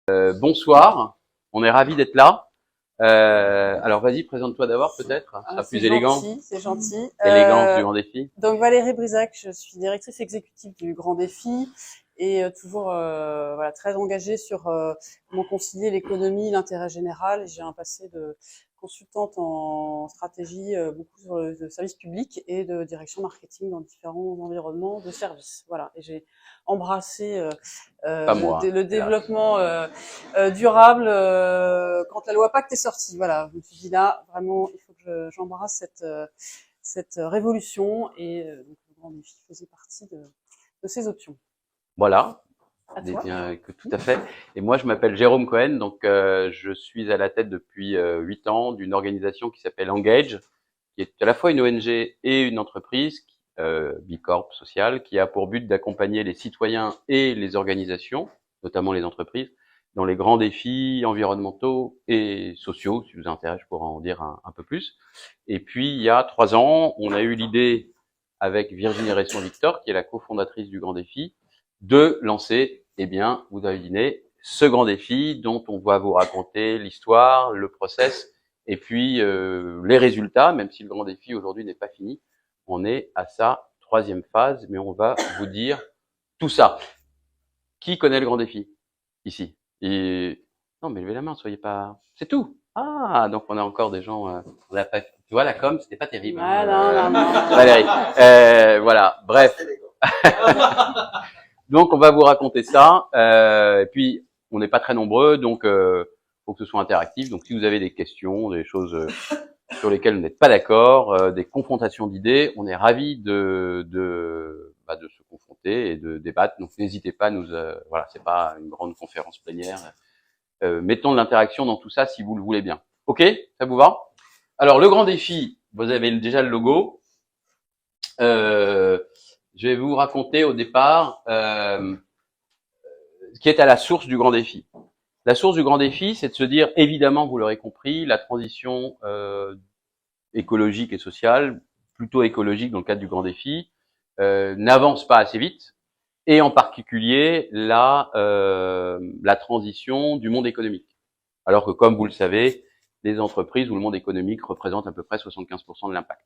Bonsoir, on est ravis d'être là. Alors vas-y, présente-toi d'abord peut-être, ça sera plus élégant. C'est gentil. Élégance du Grand Défi. Donc Valérie Brisac, je suis directrice exécutive du Grand Défi et toujours voilà, très engagée sur comment concilier l'économie, l'intérêt général. J'ai un passé de consultante en stratégie, beaucoup sur le service public et de direction marketing dans différents environnements de services. Voilà, et j'ai embrassé le développement durable quand la loi Pacte est sortie. Voilà, je me suis dit là, vraiment, il faut que j'embrasse cette révolution et donc le Grand Défi faisait partie de ces options. Voilà, tout à fait. Et moi, je m'appelle Jérôme Cohen, donc je suis à la tête depuis 8 ans d'une organisation qui s'appelle Engage, qui est à la fois une ONG et une entreprise, Bicorp sociale, qui a pour but d'accompagner les citoyens et les organisations, notamment les entreprises, dans les grands défis environnementaux et sociaux. Si vous intéresse, je pourrais en dire un peu plus. Et puis, il y a 3 ans, on a eu l'idée, avec Virginie Resson-Victor, qui est la cofondatrice du Grand Défi, de lancer, eh bien, vous avez deviné, ce grand défi dont on va vous raconter l'histoire, le process, et puis les résultats, même si le grand défi aujourd'hui n'est pas fini. On est à sa 3e phase, mais on va vous dire tout ça. Qui connaît le grand défi ici? Non, mais levez la main, soyez pas... C'est tout. Ah, donc on a encore des gens... on a pas... Tu vois, la com, c'était pas terrible. Non. Valérie. Voilà, bref. Donc, on va vous raconter ça. Et puis, on n'est pas très nombreux, donc faut que ce soit interactif. Donc, si vous avez des questions, des choses sur lesquelles vous n'êtes pas d'accord, des confrontations d'idées, on est ravis de se confronter et de débattre. Donc, n'hésitez pas à nous... voilà, c'est pas une grande conférence plénière. Mettons de l'interaction dans tout ça si vous le voulez bien. Ok, ça vous va? Alors, le grand défi, vous avez déjà le logo. Je vais vous raconter au départ ce qui est à la source du grand défi. La source du grand défi, c'est de se dire, évidemment, vous l'aurez compris, la transition écologique et sociale, plutôt écologique dans le cadre du grand défi, n'avance pas assez vite, et en particulier la transition du monde économique. Alors que, comme vous le savez, les entreprises ou le monde économique représentent à peu près 75% de l'impact.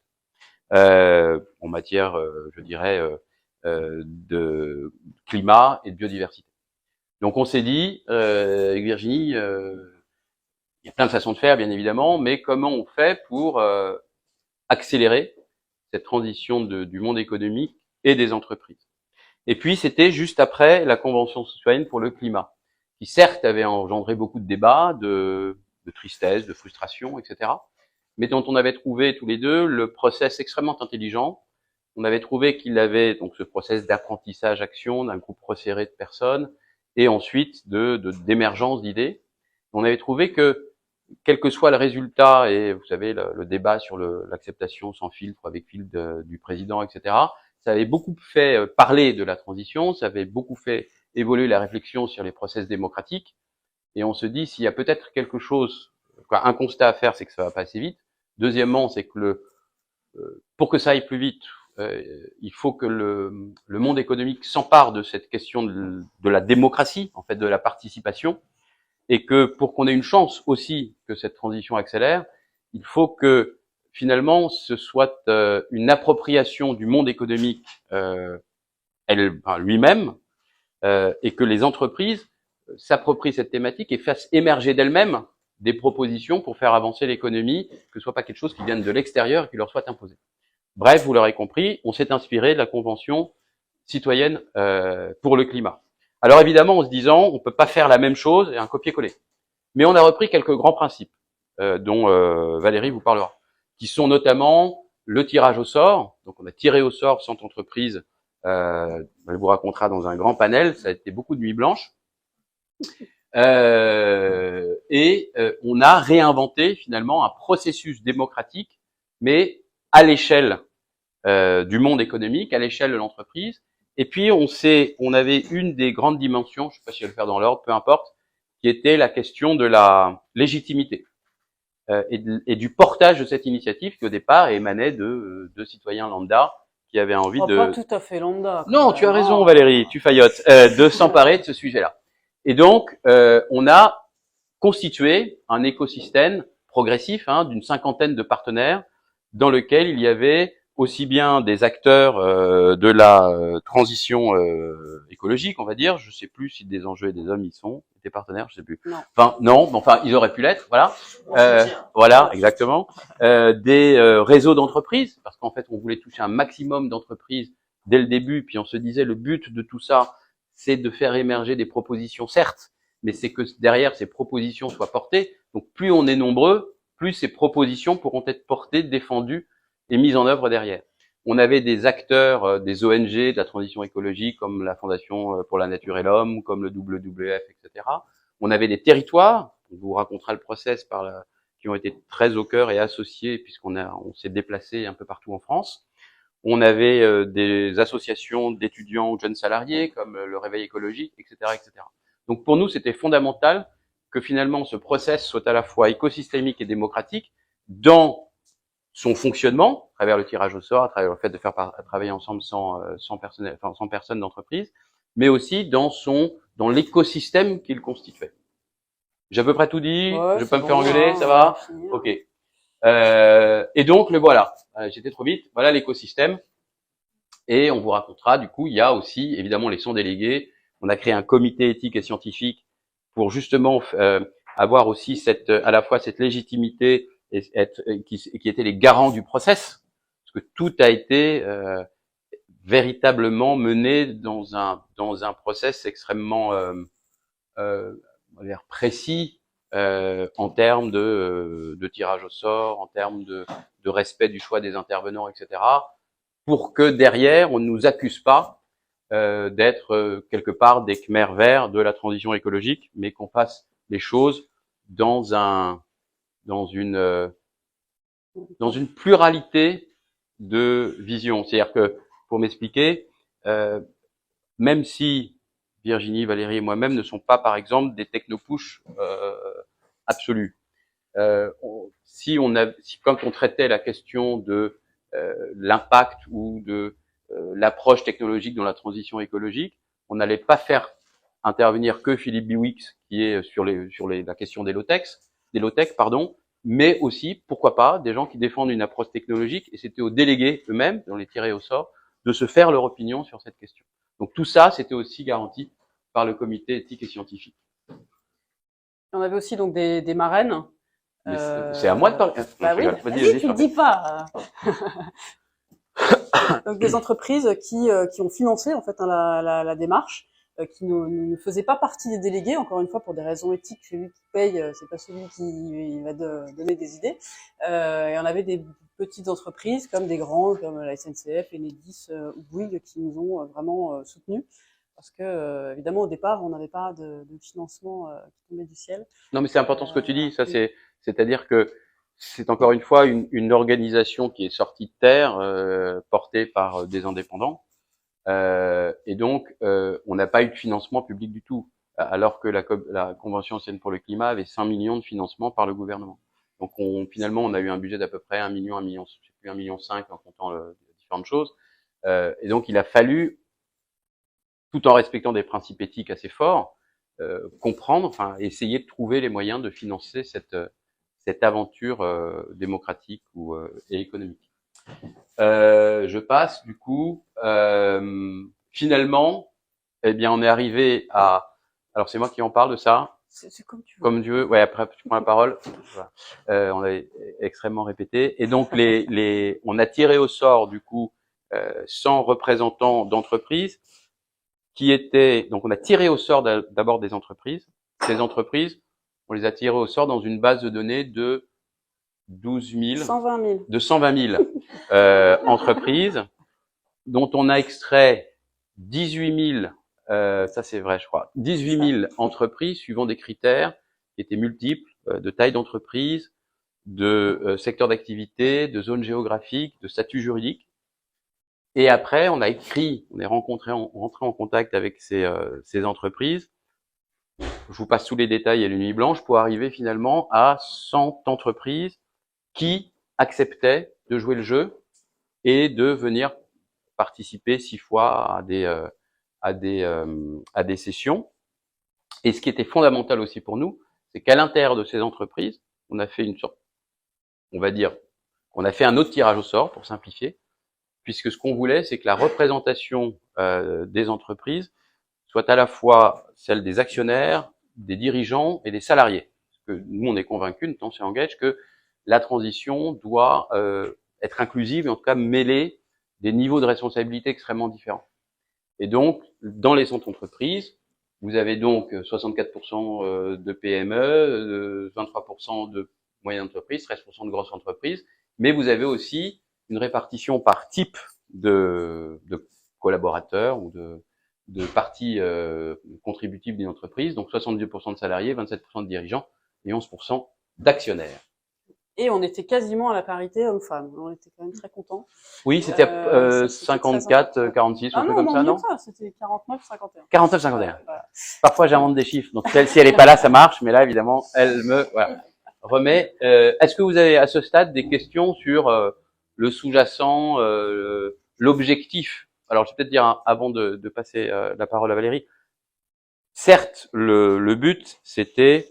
En matière, je dirais, de climat et de biodiversité. Donc on s'est dit, avec Virginie, il y a plein de façons de faire, bien évidemment, mais comment on fait pour accélérer cette transition du monde économique et des entreprises? Et puis c'était juste après la Convention citoyenne pour le climat, qui certes avait engendré beaucoup de débats, de tristesse, de frustration, etc., mais dont on avait trouvé tous les deux le process extrêmement intelligent. On avait trouvé qu'il avait donc ce process d'apprentissage-action d'un groupe resserré de personnes et ensuite d'émergence d'idées. On avait trouvé que, quel que soit le résultat, et vous savez, le débat sur l'acceptation sans filtre, avec filtre du président, etc., ça avait beaucoup fait parler de la transition, ça avait beaucoup fait évoluer la réflexion sur les process démocratiques, et on se dit, s'il y a peut-être quelque chose, un constat à faire, c'est que ça va pas assez vite. Deuxièmement, c'est que pour que ça aille plus vite, il faut que le monde économique s'empare de cette question de la démocratie, en fait, de la participation, et que pour qu'on ait une chance aussi que cette transition accélère, il faut que finalement ce soit une appropriation du monde économique lui-même, et que les entreprises s'approprient cette thématique et fassent émerger d'elles-mêmes des propositions pour faire avancer l'économie, que ce soit pas quelque chose qui vienne de l'extérieur et qui leur soit imposé. Bref, vous l'aurez compris, on s'est inspiré de la Convention citoyenne pour le climat. Alors évidemment, en se disant, on peut pas faire la même chose et un copier-coller. Mais on a repris quelques grands principes dont Valérie vous parlera, qui sont notamment le tirage au sort. Donc on a tiré au sort 100 entreprises, elle vous racontera dans un grand panel, ça a été beaucoup de nuits blanches. On a réinventé finalement un processus démocratique, mais à l'échelle du monde économique, à l'échelle de l'entreprise. Et puis on avait une des grandes dimensions, je ne sais pas si je vais le faire dans l'ordre, peu importe, qui était la question de la légitimité et du portage de cette initiative qui au départ émanait de citoyens lambda qui avaient envie de... Pas tout à fait lambda. Non, tu as raison Valérie, tu faillottes, de s'emparer de ce sujet-là. Et donc, on a constitué un écosystème progressif d'une cinquantaine de partenaires dans lequel il y avait aussi bien des acteurs de la transition écologique, on va dire. Je sais plus si des enjeux et des hommes y sont, des partenaires, je sais plus. Non. Enfin, non, mais enfin, ils auraient pu l'être, voilà. Voilà, exactement. Des réseaux d'entreprises, parce qu'en fait, on voulait toucher un maximum d'entreprises dès le début, puis on se disait, le but de tout ça, c'est de faire émerger des propositions, certes, mais c'est que derrière ces propositions soient portées. Donc, plus on est nombreux, plus ces propositions pourront être portées, défendues et mises en œuvre derrière. On avait des acteurs, des ONG de la transition écologique, comme la Fondation pour la Nature et l'Homme, comme le WWF, etc. On avait des territoires, on vous racontera le process qui ont été très au cœur et associés, on s'est déplacé un peu partout en France. On avait des associations d'étudiants ou de jeunes salariés, comme le Réveil écologique, etc., etc. Donc pour nous, c'était fondamental que finalement ce process soit à la fois écosystémique et démocratique dans son fonctionnement, à travers le tirage au sort, à travers le fait de faire travailler ensemble 100 personnes d'entreprise, mais aussi dans l'écosystème qu'il constituait. J'ai à peu près tout dit. Ouais, je peux me faire bon, engueuler, ça va? Ok. Et donc le voilà. J'étais trop vite. Voilà l'écosystème. Et on vous racontera. Du coup, il y a aussi évidemment les 100 délégués. On a créé un comité éthique et scientifique pour justement avoir aussi à la fois cette légitimité qui étaient les garants du process, parce que tout a été véritablement mené dans un process extrêmement on va dire précis en termes de tirage au sort, en termes de respect du choix des intervenants, etc. Pour que derrière on ne nous accuse pas d'être quelque part des Khmers verts de la transition écologique, mais qu'on fasse les choses dans une pluralité de visions. C'est-à-dire que, pour m'expliquer, même si Virginie, Valérie et moi-même ne sont pas, par exemple, des techno-push absolus, quand on traitait la question de l'impact ou de l'approche technologique dans la transition écologique, on n'allait pas faire intervenir que Philippe Biwix, qui est sur la question des low-tech, pardon, mais aussi, pourquoi pas, des gens qui défendent une approche technologique, et c'était aux délégués eux-mêmes, on les tirait au sort, de se faire leur opinion sur cette question. Donc tout ça, c'était aussi garanti par le comité éthique et scientifique. On avait aussi donc des marraines. C'est à moi de parler. Bah oui, vas-y, tu le dis pas. Donc des entreprises qui ont financé en fait la démarche, qui ne faisaient pas partie des délégués, encore une fois pour des raisons éthiques. Celui qui paye, c'est pas celui qui va donner des idées. Et on avait des petites entreprises comme des grandes, comme la SNCF, Enedis ou Bouygues, qui nous ont vraiment soutenus. Parce que évidemment au départ on n'avait pas de financement qui tombait du ciel. Non, mais c'est important ce que tu dis. Ça, c'est-à-dire que c'est encore une fois une organisation qui est sortie de terre, portée par des indépendants, et donc on n'a pas eu de financement public du tout, alors que la Convention ancienne pour le climat avait 5 millions de financement par le gouvernement. Donc finalement on a eu un budget d'à peu près 1 million, je sais plus 1,5 million en comptant différentes choses. Et donc il a fallu, tout en respectant des principes éthiques assez forts, essayer de trouver les moyens de financer cette aventure démocratique et économique. Je passe du coup. Finalement, eh bien, on est arrivé à. Alors, c'est moi qui en parle de ça. C'est comme tu veux. Comme Dieu. Ouais, après, tu prends la parole. Voilà. On avait extrêmement répété. Et donc, on a tiré au sort du coup 100 représentants d'entreprises donc on a tiré au sort d'abord des entreprises. Ces entreprises, on les a tirées au sort dans une base de données de 120 000 entreprises, dont on a extrait 18 000, ça c'est vrai je crois, 18 000 entreprises suivant des critères qui étaient multiples, de taille d'entreprise, de secteur d'activité, de zone géographique, de statut juridique. Et après, on est rentré en contact avec ces entreprises. Je vous passe tous les détails à la nuit blanche pour arriver finalement à 100 entreprises qui acceptaient de jouer le jeu et de venir participer 6 fois à des sessions. Et ce qui était fondamental aussi pour nous, c'est qu'à l'intérieur de ces entreprises, on a fait une sorte, on va dire, on a fait un autre tirage au sort pour simplifier, puisque ce qu'on voulait, c'est que la représentation des entreprises soit à la fois celle des actionnaires, des dirigeants et des salariés. Parce que nous, on est convaincus, notamment chez Engage, que la transition doit être inclusive et en tout cas mêler des niveaux de responsabilité extrêmement différents. Et donc, dans les centres entreprises, vous avez donc 64% de PME, 23% de moyennes entreprises, 13% de grosses entreprises, mais vous avez aussi une répartition par type de collaborateurs ou de parties contributives d'une entreprise, donc 62% de salariés, 27% de dirigeants et 11% d'actionnaires. Et on était quasiment à la parité homme-femme. On était quand même très contents. Oui, c'était C'était 54, 46, ah un truc non, comme ça, mieux non? que ça. C'était 49, 51. 49, 51. Voilà. Parfois, j'invente des chiffres. Donc, si elle est pas là, ça marche. Mais là, évidemment, elle me remet. Est-ce que vous avez à ce stade des questions sur le sous-jacent, l'objectif? Alors, je vais peut-être dire avant de passer la parole à Valérie. Certes, le but, c'était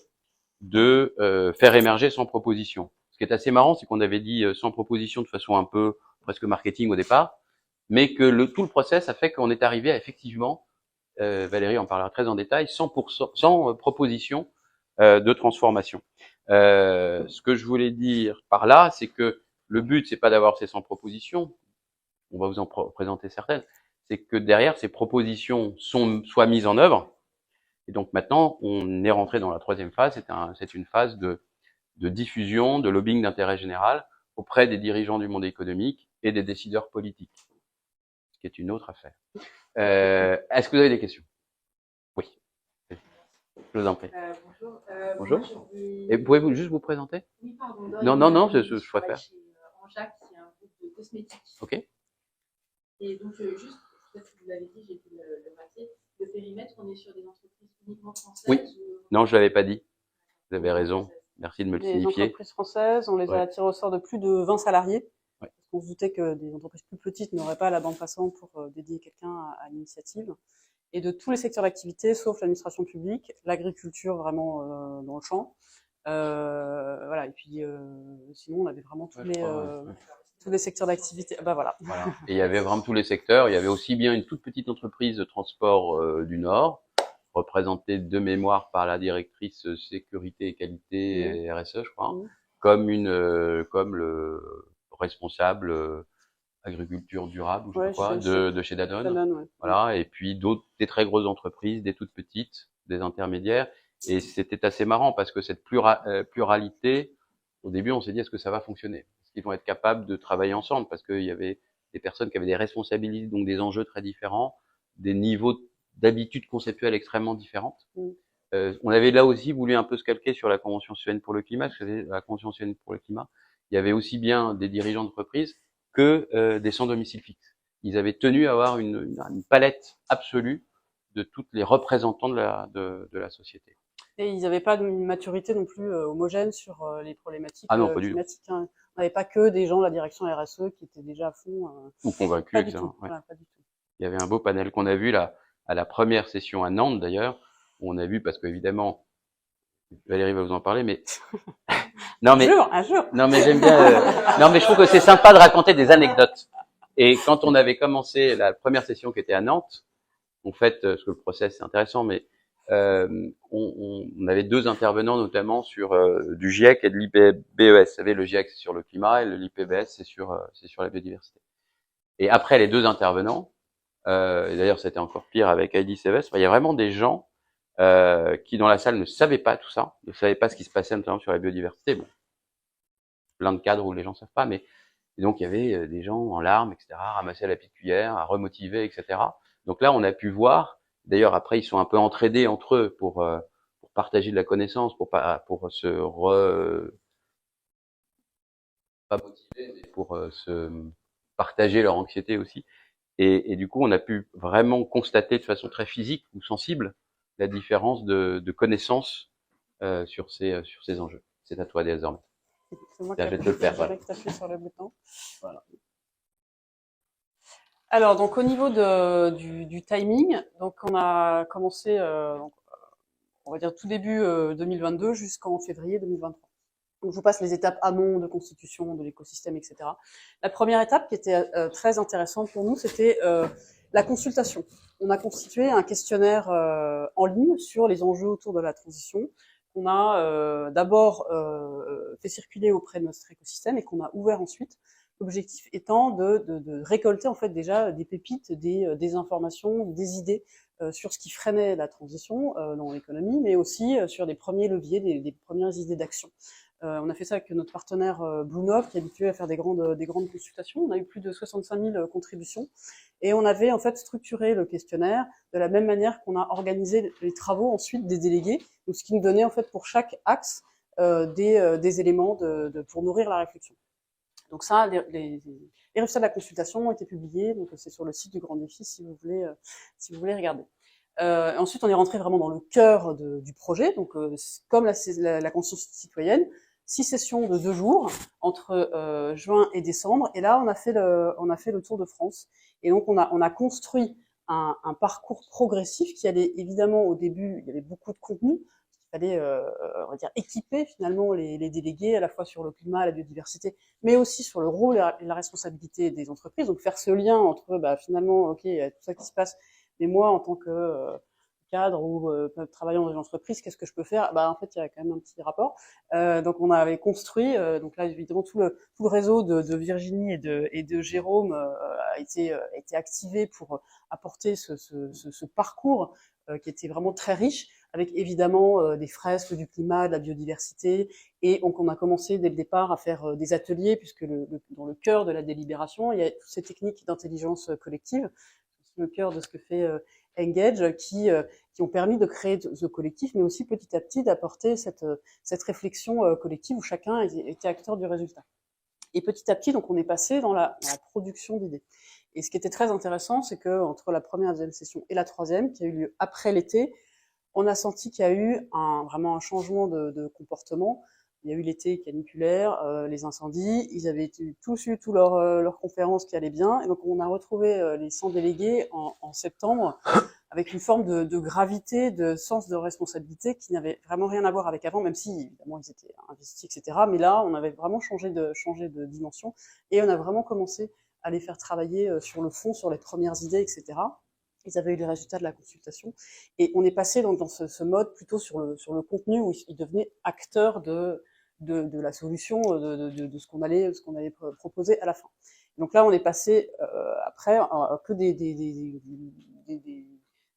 de faire émerger 100 propositions. Ce qui est assez marrant, c'est qu'on avait dit 100 propositions de façon un peu presque marketing au départ, mais que tout le process a fait qu'on est arrivé à effectivement, Valérie en parlera très en détail, 100 propositions de transformation. Ce que je voulais dire par là, c'est que le but, c'est pas d'avoir ces 100 propositions, on va vous en présenter certaines, c'est que derrière, ces propositions soient mises en œuvre. Et donc maintenant, on est rentré dans la troisième phase, c'est une phase de diffusion, de lobbying d'intérêt général auprès des dirigeants du monde économique et des décideurs politiques, ce qui est une autre affaire. Est-ce que vous avez des questions? Oui, je vous en prie. Bonjour. Bonjour. Et pouvez-vous juste vous présenter? Oui, pardon. Non, je préfère. Chez Anjac, qui est un groupe de cosmétiques. Ok. Et donc, juste, peut-être que vous l'avez dit, j'ai pu le rater, le périmètre, on est sur des entreprises uniquement françaises? Oui. Non, je ne l'avais pas dit. Vous avez raison. Merci de me le signifier. Les entreprises françaises, on les a tirées au sort de plus de 20 salariés. Ouais. On se doutait que des entreprises plus petites n'auraient pas la bande passante pour dédier quelqu'un à l'initiative. Et de tous les secteurs d'activité, sauf l'administration publique, l'agriculture vraiment dans le champ. Voilà. Et puis sinon, on avait vraiment tous les secteurs d'activité. Bah voilà. Et il y avait vraiment tous les secteurs. Il y avait aussi bien une toute petite entreprise de transport du Nord, représentée de mémoire par la directrice sécurité et qualité et RSE, je crois, comme le responsable agriculture durable ou je sais pas quoi, de chez Danone. Voilà. Et puis d'autres, des très grosses entreprises, des toutes petites, des intermédiaires. Et c'était assez marrant parce que cette pluralité, au début, on s'est dit, est-ce que ça va fonctionner? Est-ce qu'ils vont être capables de travailler ensemble? Parce qu'il y avait des personnes qui avaient des responsabilités, donc des enjeux très différents, des niveaux d'habitudes conceptuelles extrêmement différentes. On avait là aussi voulu un peu se calquer sur la Convention citoyenne pour le climat, parce que la Convention citoyenne pour le climat, il y avait aussi bien des dirigeants d'entreprise que des sans domicile fixe. Ils avaient tenu à avoir une palette absolue de toutes les représentants de la société. Et ils n'avaient pas une maturité non plus homogène sur les problématiques climatiques. On n'avait pas que des gens de la direction RSE qui étaient déjà à fond. Ou convaincus. Pas du tout. Voilà, pas du tout. Il y avait un beau panel qu'on a vu là, à la première session à Nantes d'ailleurs, où on a vu, parce qu'évidemment, Valérie va vous en parler, mais non mais un jour. Non mais j'aime bien. Non mais je trouve que c'est sympa de raconter des anecdotes. Et quand on avait commencé la première session qui était à Nantes, en fait, parce que le process c'est intéressant, mais on avait deux intervenants notamment sur du GIEC et de l'IPBES. Vous savez, le GIEC c'est sur le climat et l'IPBES c'est sur la biodiversité. Et après les deux intervenants, et d'ailleurs c'était encore pire avec Heidi Seves, il y a vraiment des gens qui dans la salle ne savaient pas tout ça, ne savaient pas ce qui se passait notamment sur la biodiversité. Bon, plein de cadres où les gens savent pas, mais et donc il y avait des gens en larmes, etc., ramasser à la petite cuillère, à remotiver, etc. Donc là, on a pu voir. D'ailleurs, après, ils sont un peu entraînés entre eux pour partager de la connaissance, pour se pas motiver, mais pour se partager leur anxiété aussi. Et du coup, on a pu vraiment constater de façon très physique ou sensible la différence de connaissances sur ces enjeux. C'est à toi désormais. C'est moi qui vais te le faire. Voilà. Sur le bouton. Voilà. Alors, donc au niveau du timing, donc on a commencé on va dire tout début 2022 jusqu'en février 2023. Donc, je vous passe les étapes amont de constitution de l'écosystème, etc. La première étape qui était très intéressante pour nous, c'était la consultation. On a constitué un questionnaire en ligne sur les enjeux autour de la transition, qu'on a d'abord fait circuler auprès de notre écosystème et qu'on a ouvert ensuite. L'objectif étant de récolter en fait déjà des pépites, des informations, des idées sur ce qui freinait la transition dans l'économie, mais aussi sur des premiers leviers, des premières idées d'action. On a fait ça avec notre partenaire Bluenov, qui est habitué à faire des grandes consultations. On a eu plus de 65 000 contributions. Et on avait en fait structuré le questionnaire de la même manière qu'on a organisé les travaux ensuite des délégués, donc ce qui nous donnait en fait pour chaque axe des éléments pour nourrir la réflexion. Donc ça, les résultats de la consultation ont été publiés, donc c'est sur le site du Grand Défi si vous voulez regarder. Ensuite, on est rentré vraiment dans le cœur du projet, donc comme la conscience citoyenne, 6 sessions de 2 jours entre juin et décembre, et là on a fait le tour de France. Et donc on a construit un parcours progressif qui allait évidemment au début, il y avait beaucoup de contenu. Il fallait, on va dire, équiper finalement les délégués à la fois sur le climat, la biodiversité, mais aussi sur le rôle et la responsabilité des entreprises. Donc faire ce lien entre, finalement, ok, il y a tout ça qui se passe, mais moi en tant que cadre ou travaillant dans une entreprise, qu'est-ce que je peux faire? En fait, il y a quand même un petit rapport. Donc on avait construit, donc là évidemment tout le réseau de Virginie et de Jérôme a été activé pour apporter ce parcours qui était vraiment très riche, avec évidemment des fresques du climat, de la biodiversité, et donc on a commencé dès le départ à faire des ateliers, puisque dans le cœur de la délibération, il y a toutes ces techniques d'intelligence collective, le cœur de ce que fait Engage, qui ont permis de créer ce collectif, mais aussi petit à petit d'apporter cette réflexion collective où chacun était acteur du résultat. Et petit à petit, donc on est passé dans la production d'idées. Et ce qui était très intéressant, c'est que entre la première et la deuxième session et la troisième, qui a eu lieu après l'été, on a senti qu'il y a eu vraiment un changement de comportement. Il y a eu l'été caniculaire, les incendies, ils avaient tous eu leurs conférences qui allaient bien, et donc on a retrouvé les 100 délégués en septembre avec une forme de gravité, de sens de responsabilité qui n'avait vraiment rien à voir avec avant, même si évidemment ils étaient investis, etc. Mais là, on avait vraiment changé de dimension, et on a vraiment commencé à les faire travailler sur le fond, sur les premières idées, etc. Ils avaient eu les résultats de la consultation, et on est passé donc dans ce mode plutôt sur le contenu, où ils devenaient acteurs de la solution, de ce qu'on allait proposer à la fin. Donc là, on est passé après que des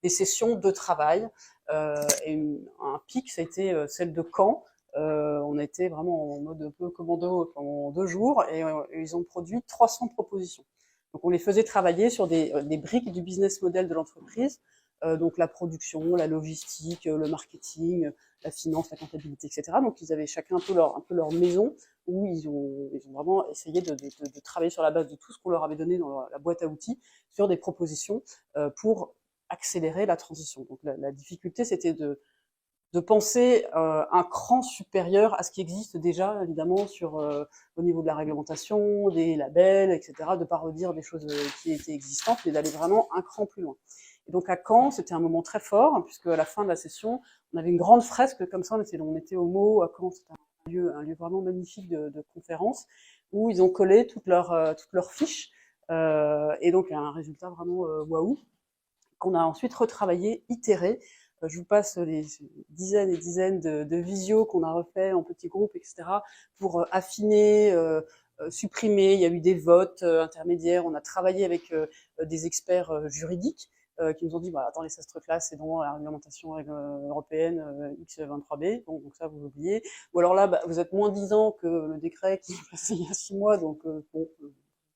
sessions de travail, et un pic, ça a été celle de Caen. On était vraiment en mode un peu commando pendant 2 jours, et ils ont produit 300 propositions. Donc on les faisait travailler sur des briques du business model de l'entreprise, donc la production, la logistique, le marketing, la finance, la comptabilité, etc. Donc ils avaient chacun un peu leur maison, où ils ont vraiment essayé de travailler sur la base de tout ce qu'on leur avait donné dans la boîte à outils, sur des propositions pour accélérer la transition. Donc la difficulté, c'était de penser un cran supérieur à ce qui existe déjà, évidemment, au niveau de la réglementation, des labels, etc., de pas redire des choses qui étaient existantes, mais d'aller vraiment un cran plus loin. Et donc à Caen, c'était un moment très fort, hein, puisque à la fin de la session, on avait une grande fresque comme ça, on était au Mot, à Caen, c'était un lieu vraiment magnifique de conférence, où ils ont collé toutes leurs fiches, et donc un résultat vraiment waouh, qu'on a ensuite retravaillé, itéré. Je vous passe les dizaines et dizaines de visios qu'on a refait en petits groupes, etc., pour affiner, supprimer. Il y a eu des votes intermédiaires. On a travaillé avec des experts juridiques qui nous ont dit, attendez, ça, ce truc-là, c'est dans la réglementation européenne X23B, donc ça, vous l'oubliez. Ou alors là, vous êtes moins 10 ans que le décret qui est passé il y a 6 mois, donc bon,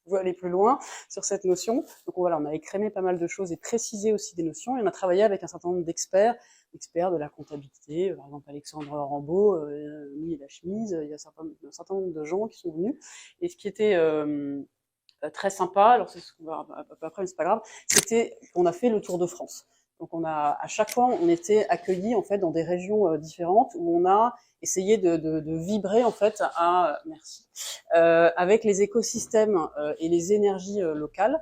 on veut aller plus loin sur cette notion. Donc voilà, on a écrémé pas mal de choses et précisé aussi des notions, et on a travaillé avec un certain nombre d'experts de la comptabilité, par exemple Alexandre Rambaud, et la chemise, il y a un certain nombre de gens qui sont venus. Et ce qui était très sympa, alors c'est ce qu'on va après, mais c'est pas grave, c'était qu'on a fait le tour de France. Donc à chaque fois, on était accueillis en fait dans des régions différentes, où on a essayé de vibrer en fait avec les écosystèmes et les énergies locales.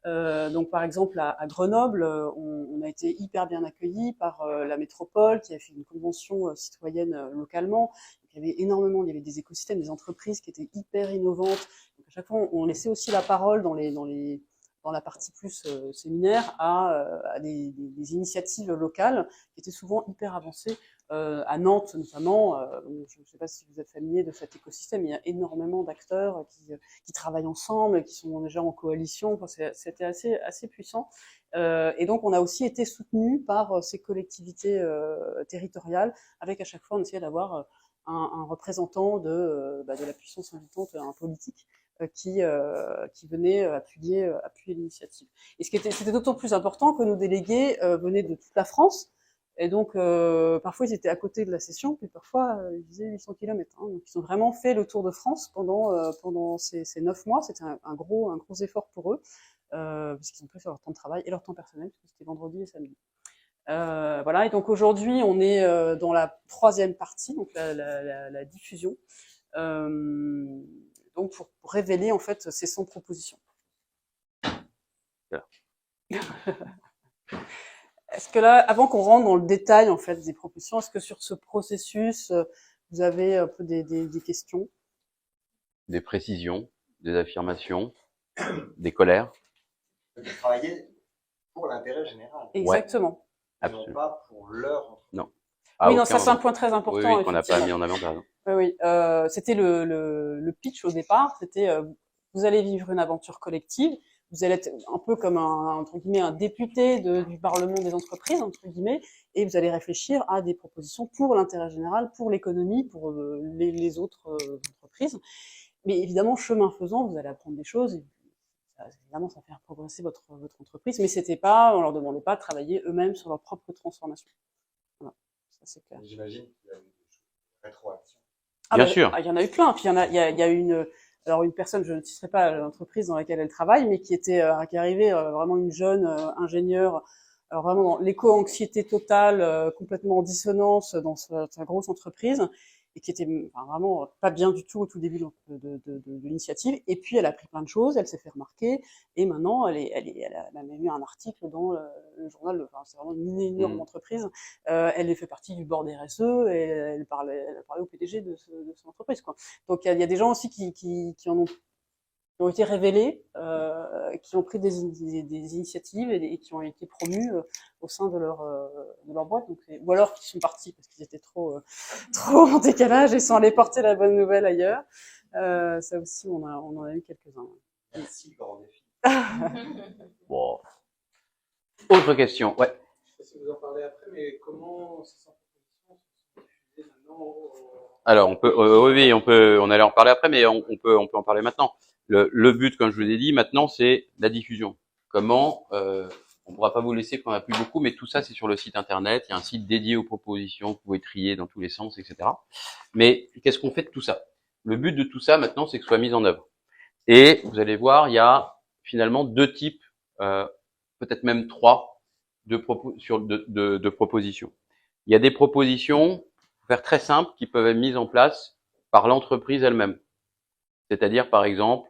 Donc par exemple à Grenoble, on a été hyper bien accueillis par la métropole qui a fait une convention citoyenne localement. Donc, il y avait des écosystèmes, des entreprises qui étaient hyper innovantes. Donc à chaque fois, on laissait aussi la parole dans la partie plus séminaire à des initiatives locales qui étaient souvent hyper avancées. À Nantes notamment, je ne sais pas si vous êtes familier de cet écosystème, il y a énormément d'acteurs qui travaillent ensemble, qui sont déjà en coalition. Enfin, c'était assez puissant. Et donc, on a aussi été soutenus par ces collectivités territoriales, avec à chaque fois, on essayait d'avoir un représentant de la puissance invitante, un politique, qui venait appuyer l'initiative. Et c'était d'autant plus important que nos délégués venaient de toute la France. Et donc, parfois, ils étaient à côté de la session, puis parfois, ils faisaient 800 km. Hein. Donc, ils ont vraiment fait le tour de France pendant ces 9 mois. C'était un gros effort pour eux, parce qu'ils ont pris sur leur temps de travail et leur temps personnel, parce que c'était vendredi et samedi. Voilà. Et donc, aujourd'hui, on est dans la 3e partie, donc la diffusion. Donc, pour révéler, en fait, ces 100 propositions. Voilà. Est-ce que là, avant qu'on rentre dans le détail en fait des propositions, est-ce que sur ce processus, vous avez un peu des questions? Des précisions, des affirmations, des colères. De travailler pour l'intérêt général. Exactement. Et non pas pour leur entreprise. Non. Oui, non, ça c'est un point très important. Oui, qu'on n'a pas mis en avant, par exemple. Oui, c'était le pitch au départ. C'était vous allez vivre une aventure collective. Vous allez être un peu comme entre guillemets un député du Parlement des entreprises entre guillemets, et vous allez réfléchir à des propositions pour l'intérêt général, pour l'économie, pour les autres entreprises. Mais évidemment, chemin faisant, vous allez apprendre des choses. Et évidemment, ça va faire progresser votre entreprise. Mais on leur demandait pas de travailler eux-mêmes sur leur propre transformation. Voilà, ça c'est clair. J'imagine qu'il y a eu des rétroactions. Bien sûr. Il y en a eu plein. Puis il y a une personne, je ne citerai pas l'entreprise dans laquelle elle travaille, mais qui est arrivée vraiment une jeune ingénieure, vraiment dans l'éco-anxiété totale, complètement en dissonance dans sa grosse entreprise, et qui était vraiment pas bien du tout au tout début de l'initiative. Et puis elle a appris plein de choses, elle s'est fait remarquer, et maintenant elle a même eu un article dans le journal. Enfin, c'est vraiment une énorme entreprise. Elle fait partie du board RSE, et elle parlait au PDG de son entreprise, quoi. Donc il y a des gens aussi qui ont été révélés, qui ont pris des initiatives et qui ont été promus au sein de leur boîte. Donc, ou alors qui sont partis parce qu'ils étaient trop en décalage et sans aller porter la bonne nouvelle ailleurs. Ça aussi, on en a eu quelques-uns. Merci, grand défi. Bon. Autre question, ouais. Je sais pas si vous en parlez après, mais comment ces 100 propositions sont diffusées maintenant Alors, on allait en parler après, mais on peut en parler maintenant. Le but, comme je vous ai dit, maintenant, c'est la diffusion. Comment, on pourra pas vous laisser, qu'on a plus beaucoup, mais tout ça, c'est sur le site internet. Il y a un site dédié aux propositions, vous pouvez trier dans tous les sens, etc. Mais qu'est-ce qu'on fait de tout ça? Le but de tout ça, maintenant, c'est que ce soit mis en œuvre. Et vous allez voir, il y a finalement 2 types, peut-être même 3, de propositions. Il y a des propositions, pour faire très simple, qui peuvent être mises en place par l'entreprise elle-même. C'est-à-dire, par exemple,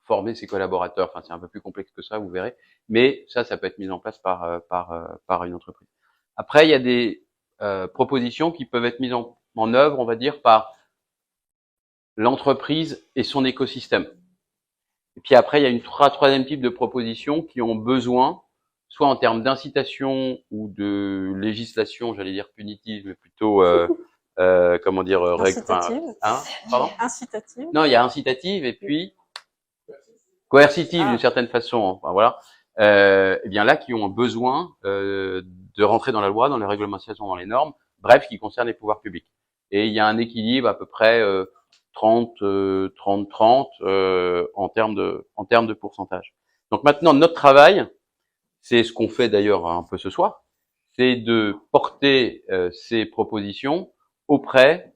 former ses collaborateurs. Enfin, c'est un peu plus complexe que ça, vous verrez. Mais ça peut être mis en place par une entreprise. Après, il y a des propositions qui peuvent être mises en œuvre, on va dire, par l'entreprise et son écosystème. Et puis après, il y a une troisième type de propositions qui ont besoin, soit en termes d'incitation ou de législation, j'allais dire punitive, mais plutôt comment dire, incitative. Pardon? Incitative. Non, il y a incitative et puis coercitive d'une certaine façon. Enfin, voilà. Et bien là, qui ont besoin de rentrer dans la loi, dans les réglementations, dans les normes, bref, qui concernent les pouvoirs publics. Et il y a un équilibre à peu près 30-30 en termes de pourcentage. Donc maintenant, notre travail, c'est ce qu'on fait d'ailleurs un peu ce soir, c'est de porter ces propositions auprès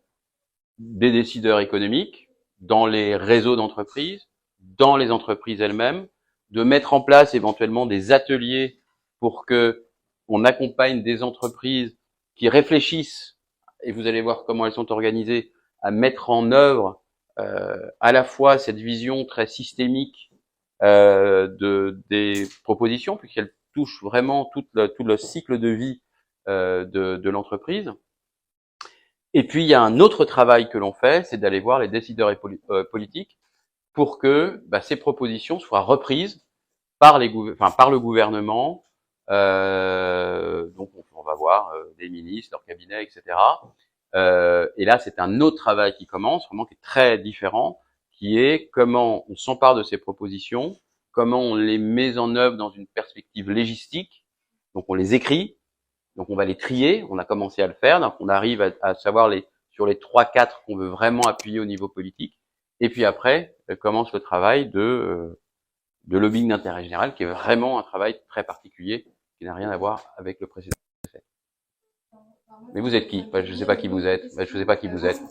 des décideurs économiques, dans les réseaux d'entreprises, dans les entreprises elles-mêmes, de mettre en place éventuellement des ateliers pour que on accompagne des entreprises qui réfléchissent, et vous allez voir comment elles sont organisées, à mettre en œuvre à la fois cette vision très systémique des propositions, puisqu'elles touchent vraiment tout le cycle de vie de l'entreprise. Et puis, il y a un autre travail que l'on fait, c'est d'aller voir les décideurs politiques pour que ces propositions soient reprises par par le gouvernement. Donc, on va voir des ministres, leurs cabinets, etc. Et là, c'est un autre travail qui commence, vraiment qui est très différent, qui est comment on s'empare de ces propositions, comment on les met en œuvre dans une perspective légistique. Donc, on les écrit. Donc on va les trier, on a commencé à le faire, donc on arrive à savoir sur les 3-4 qu'on veut vraiment appuyer au niveau politique. Et puis après, commence le travail de lobbying d'intérêt général, qui est vraiment un travail très particulier, qui n'a rien à voir avec le précédent. Mais vous êtes qui? Je ne sais pas qui vous êtes. Je ne sais pas qui vous êtes.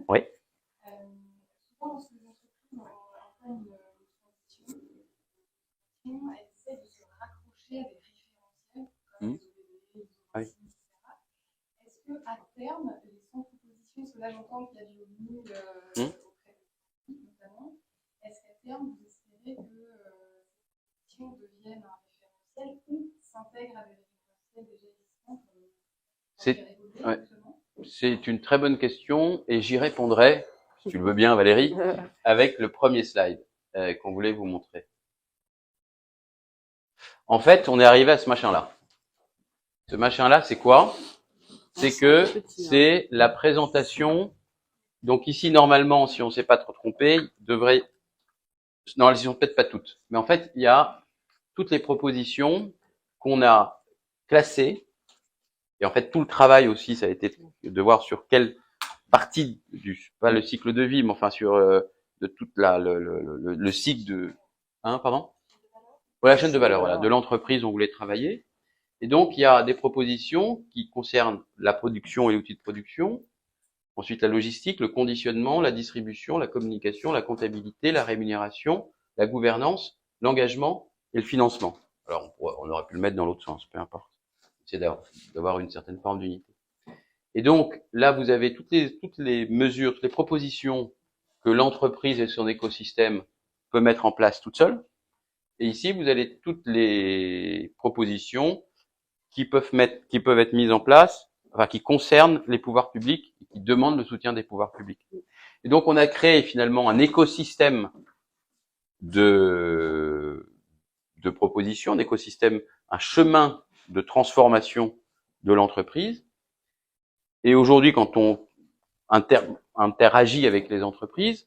Oui. Souvent, lorsque les entreprises entament une transition, elles essaient de se raccrocher à des référentiels, comme les OBD, les OBC, etc. Est-ce qu'à terme, les sans-propositions, parce que là j'entends qu'il y a du lobbying auprès des entreprises notamment, est-ce qu'à terme vous espérez que ces propositions deviennent un référentiel ou s'intègrent à des référentiels déjà existants C'est une très bonne question et j'y répondrai, si tu le veux bien Valérie, avec le premier slide qu'on voulait vous montrer. En fait, on est arrivé à ce machin-là. Ce machin-là, c'est quoi? C'est que c'est la présentation. Donc ici, normalement, si on ne s'est pas trop trompé, non, elles ne sont peut-être pas toutes. Mais en fait, il y a toutes les propositions qu'on a classées. Et en fait, tout le travail aussi, ça a été de voir sur quelle partie pas le cycle de vie, mais enfin sur de toute le cycle de, pardon? Ouais, la chaîne de valeur, voilà, de l'entreprise, on voulait travailler. Et donc, il y a des propositions qui concernent la production et l'outil de production. Ensuite, la logistique, le conditionnement, la distribution, la communication, la comptabilité, la rémunération, la gouvernance, l'engagement et le financement. Alors, on aurait pu le mettre dans l'autre sens, peu importe. C'est d'avoir une certaine forme d'unité. Et donc, là, vous avez toutes les mesures, toutes les propositions que l'entreprise et son écosystème peut mettre en place toute seule. Et ici, vous avez toutes les propositions qui peuvent être mises en place, enfin, qui concernent les pouvoirs publics et qui demandent le soutien des pouvoirs publics. Et donc, on a créé finalement un écosystème de propositions, un écosystème, un chemin de transformation de l'entreprise. Et aujourd'hui, quand on interagit avec les entreprises,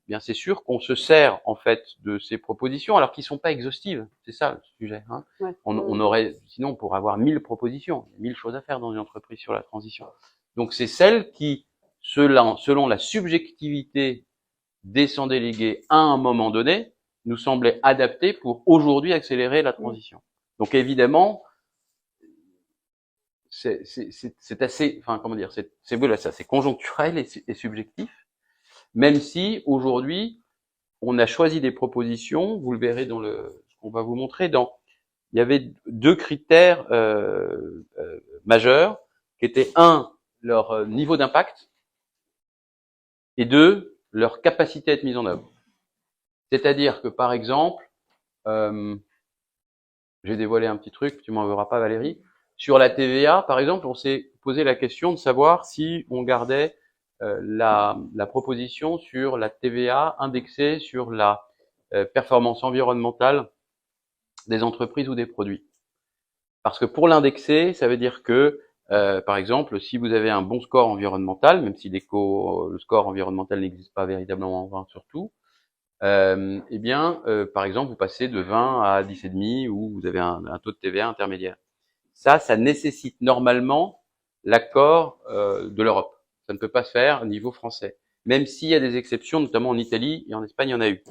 eh bien c'est sûr qu'on se sert en fait de ces propositions, alors qu'ils sont pas exhaustives. C'est ça le sujet. Ouais. On aurait, sinon, on pourrait avoir 1000 propositions, 1000 choses à faire dans une entreprise sur la transition. Donc c'est celles qui, selon la subjectivité des 100 délégués à un moment donné, nous semblaient adaptées pour aujourd'hui accélérer la transition. Donc évidemment, c'est assez, enfin comment dire, c'est conjoncturel et subjectif. Même si aujourd'hui, on a choisi des propositions, vous le verrez dans ce qu'on va vous montrer. Il y avait 2 critères majeurs, qui étaient 1, leur niveau d'impact, et 2, leur capacité à être mise en œuvre. C'est-à-dire que par exemple, j'ai dévoilé un petit truc, tu m'en verras pas Valérie. Sur la TVA, par exemple, on s'est posé la question de savoir si on gardait la proposition sur la TVA indexée sur la performance environnementale des entreprises ou des produits. Parce que pour l'indexer, ça veut dire que, par exemple, si vous avez un bon score environnemental, même si le score environnemental n'existe pas véritablement en 20 surtout, eh bien, par exemple, vous passez de 20 à 10,5 ou vous avez un taux de TVA intermédiaire. Ça nécessite normalement l'accord de l'Europe. Ça ne peut pas se faire au niveau français. Même s'il y a des exceptions, notamment en Italie et en Espagne, il y en a eu.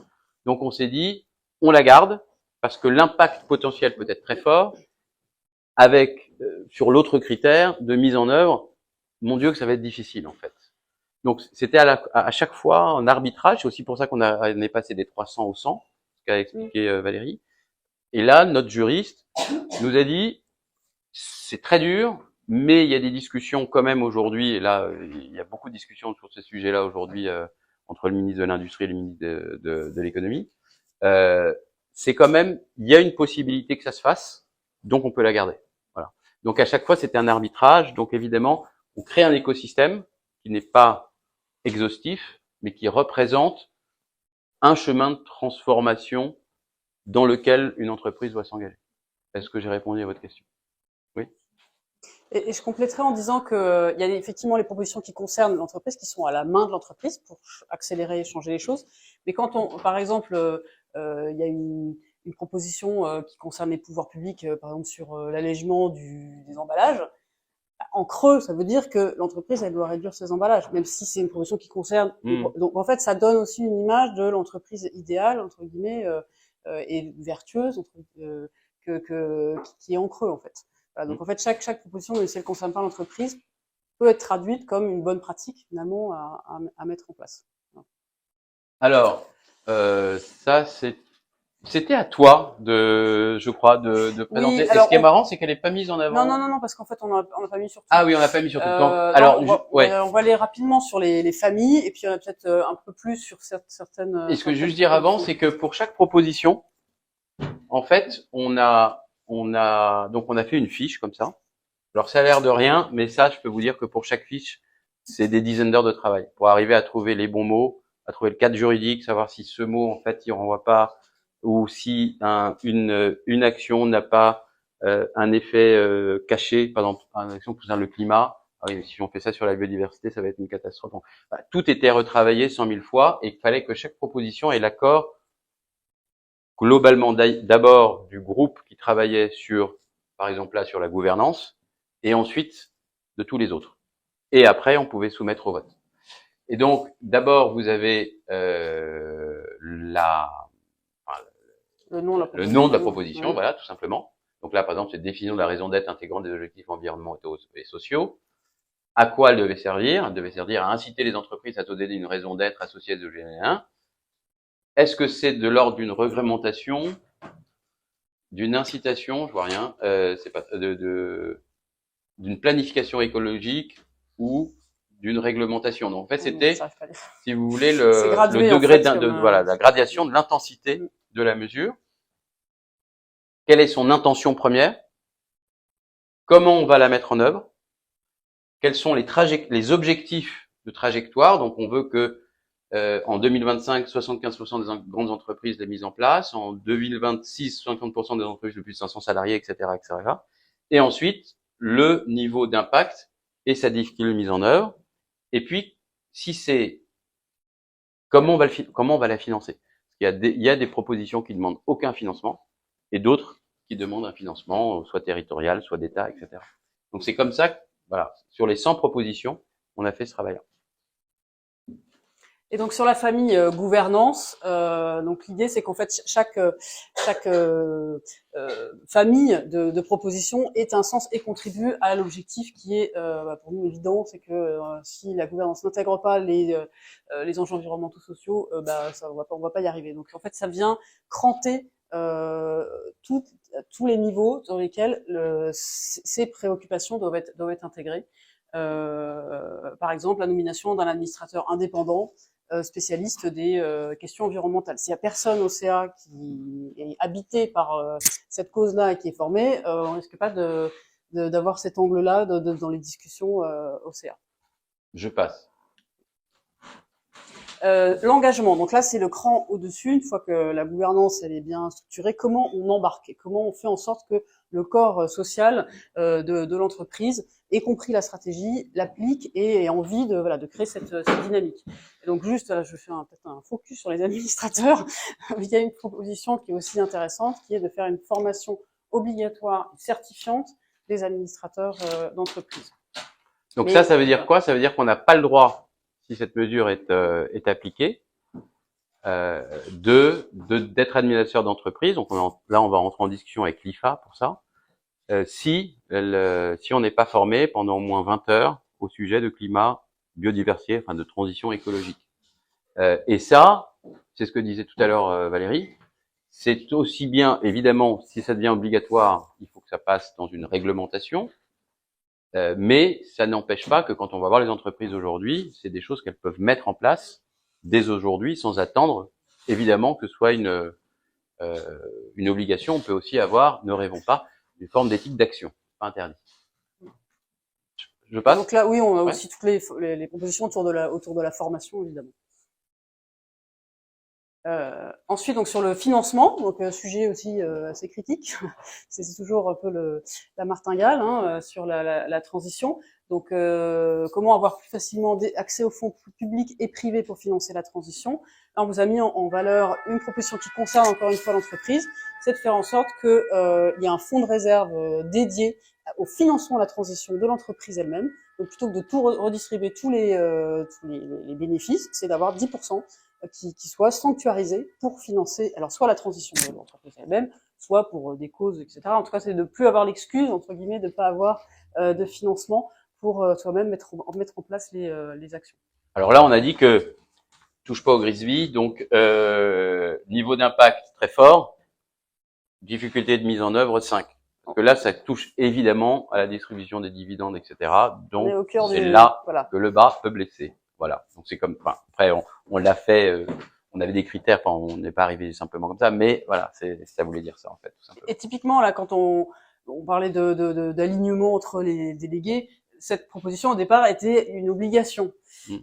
Donc on s'est dit, on la garde, parce que l'impact potentiel peut être très fort, avec, sur l'autre critère de mise en œuvre, mon Dieu que ça va être difficile en fait. Donc c'était à chaque fois un arbitrage, c'est aussi pour ça qu'on est passé des 300 aux 100, ce qu'a expliqué Valérie. Et là, notre juriste nous a dit, c'est très dur, mais il y a des discussions quand même aujourd'hui, et là, il y a beaucoup de discussions sur ces sujets-là aujourd'hui entre le ministre de l'Industrie et le ministre de l'Économie. C'est quand même, il y a une possibilité que ça se fasse, donc on peut la garder. Voilà. Donc à chaque fois, c'était un arbitrage. Donc évidemment, on crée un écosystème qui n'est pas exhaustif, mais qui représente un chemin de transformation dans lequel une entreprise doit s'engager. Est-ce que j'ai répondu à votre question? Oui. Et je compléterai en disant que il y a effectivement les propositions qui concernent l'entreprise, qui sont à la main de l'entreprise pour accélérer et changer les choses. Mais quand par exemple, il y a une proposition qui concerne les pouvoirs publics, par exemple sur l'allègement des emballages, en creux, ça veut dire que l'entreprise, elle doit réduire ses emballages, même si c'est une proposition qui concerne. Donc, en fait, ça donne aussi une image de l'entreprise idéale, entre guillemets, et vertueuse, qui est en creux, en fait. Voilà, donc, en fait, chaque proposition, même si elle ne concerne pas l'entreprise, peut être traduite comme une bonne pratique, finalement, à mettre en place. Voilà. Alors, ça, c'était à toi je crois, de présenter. Oui, Et alors, ce qui est marrant, c'est qu'elle n'est pas mise en avant. Non, parce qu'en fait, on l'a pas mis sur tout. Ah oui, on l'a pas mis sur tout. Alors, on va aller rapidement sur les familles, et puis on a peut-être un peu plus sur certaines. Et ce que je veux juste dire avant, c'est que pour chaque proposition, en fait, on a fait une fiche comme ça. Alors ça a l'air de rien, mais ça, je peux vous dire que pour chaque fiche, c'est des dizaines d'heures de travail pour arriver à trouver les bons mots, à trouver le cadre juridique, savoir si ce mot, en fait, il renvoie pas, ou si une action n'a pas un effet caché, par exemple, une action qui concerne le climat. Ah oui, mais si on fait ça sur la biodiversité, ça va être une catastrophe. Donc, tout était retravaillé 100 000 fois, et il fallait que chaque proposition ait l'accord globalement d'abord du groupe qui travaillait sur, par exemple là, sur la gouvernance, et ensuite de tous les autres. Et après, on pouvait soumettre au vote. Et donc, d'abord, vous avez le nom de la proposition, voilà, tout simplement. Donc là, par exemple, c'est définition de la raison d'être intégrante des objectifs environnementaux et sociaux. À quoi elle devait servir? Elle devait servir à inciter les entreprises à donner une raison d'être associée à des objectifs. Est-ce que c'est de l'ordre d'une réglementation, d'une incitation, je vois rien, c'est pas d'une planification écologique ou d'une réglementation. Donc en fait, c'était, si vous voulez, le degré la gradation de l'intensité de la mesure. Quelle est son intention première? Comment on va la mettre en œuvre? Quels sont les objectifs de trajectoire? Donc on veut que en 2025, 75% des grandes entreprises l'aient mise en place. En 2026, 50% des entreprises de plus de 500 salariés, etc., etc. Et ensuite, le niveau d'impact et sa difficulté de mise en œuvre. Et puis, comment on va la financer? Parce qu'il y a des propositions qui demandent aucun financement et d'autres qui demandent un financement, soit territorial, soit d'État, etc. Donc c'est comme ça que, voilà, sur les 100 propositions, on a fait ce travail-là. Et donc sur la famille gouvernance, donc l'idée c'est qu'en fait chaque famille de propositions ait un sens et contribue à l'objectif qui est pour nous évident, c'est que si la gouvernance n'intègre pas les enjeux environnementaux sociaux, on va pas y arriver. Donc en fait ça vient cranter tous les niveaux dans lesquels ces préoccupations doivent être intégrées. Par exemple la nomination d'un administrateur indépendant spécialiste des questions environnementales. S'il y a personne au CA qui est habité par cette cause-là et qui est formé, on risque pas d'avoir cet angle-là dans les discussions au CA. Je passe. L'engagement. Donc là, c'est le cran au-dessus. Une fois que la gouvernance elle est bien structurée, comment on embarque et comment on fait en sorte que le corps social de l'entreprise ait compris la stratégie, l'applique et ait envie de créer cette dynamique. Et donc juste, là, je fais peut-être un focus sur les administrateurs. Il y a une proposition qui est aussi intéressante, qui est de faire une formation obligatoire et certifiante des administrateurs d'entreprise. Donc ça veut dire quoi? Ça veut dire qu'on n'a pas le droit, si cette mesure est appliquée, d'être administrateur d'entreprise. Donc là, on va rentrer en discussion avec l'IFA pour ça. Si on n'est pas formé pendant au moins 20 heures au sujet de climat, biodiversité, enfin de transition écologique. Et ça, c'est ce que disait tout à l'heure Valérie. C'est aussi bien, évidemment, si ça devient obligatoire, il faut que ça passe dans une réglementation. Mais ça n'empêche pas que quand on va voir les entreprises aujourd'hui, c'est des choses qu'elles peuvent mettre en place dès aujourd'hui, sans attendre, évidemment, que ce soit une obligation. On peut aussi avoir, ne rêvons pas, une forme d'éthique d'action, pas interdit. Je passe. Donc là, oui, on a Ouais. aussi toutes les propositions autour de la formation, évidemment. Ensuite, donc sur le financement, donc sujet aussi assez critique, c'est toujours un peu la martingale hein, sur la transition. Donc, comment avoir plus facilement accès aux fonds publics et privés pour financer la transition. Là, on vous a mis en valeur une proposition qui concerne encore une fois l'entreprise, c'est de faire en sorte que il y ait un fonds de réserve dédié au financement de la transition de l'entreprise elle-même. Donc, plutôt que de tout redistribuer tous les bénéfices, c'est d'avoir 10% qui soit sanctuarisé pour financer, alors soit la transition de l'entreprise elle-même, soit pour des causes, etc. En tout cas, c'est de plus avoir l'excuse, entre guillemets, de pas avoir de financement pour soi-même mettre en place les actions. Alors là, on a dit que touche pas au grisby, donc niveau d'impact très fort, difficulté de mise en œuvre 5. Parce que là, ça touche évidemment à la distribution des dividendes, etc. Donc, c'est là voilà. que le bas peut blesser. Voilà. Donc, c'est comme, enfin, après, on l'a fait, on avait des critères, enfin, on n'est pas arrivé simplement comme ça, mais voilà, ça voulait dire ça, en fait, tout simplement. Et typiquement, là, quand on parlait d'alignement entre les délégués, cette proposition, au départ, était une obligation.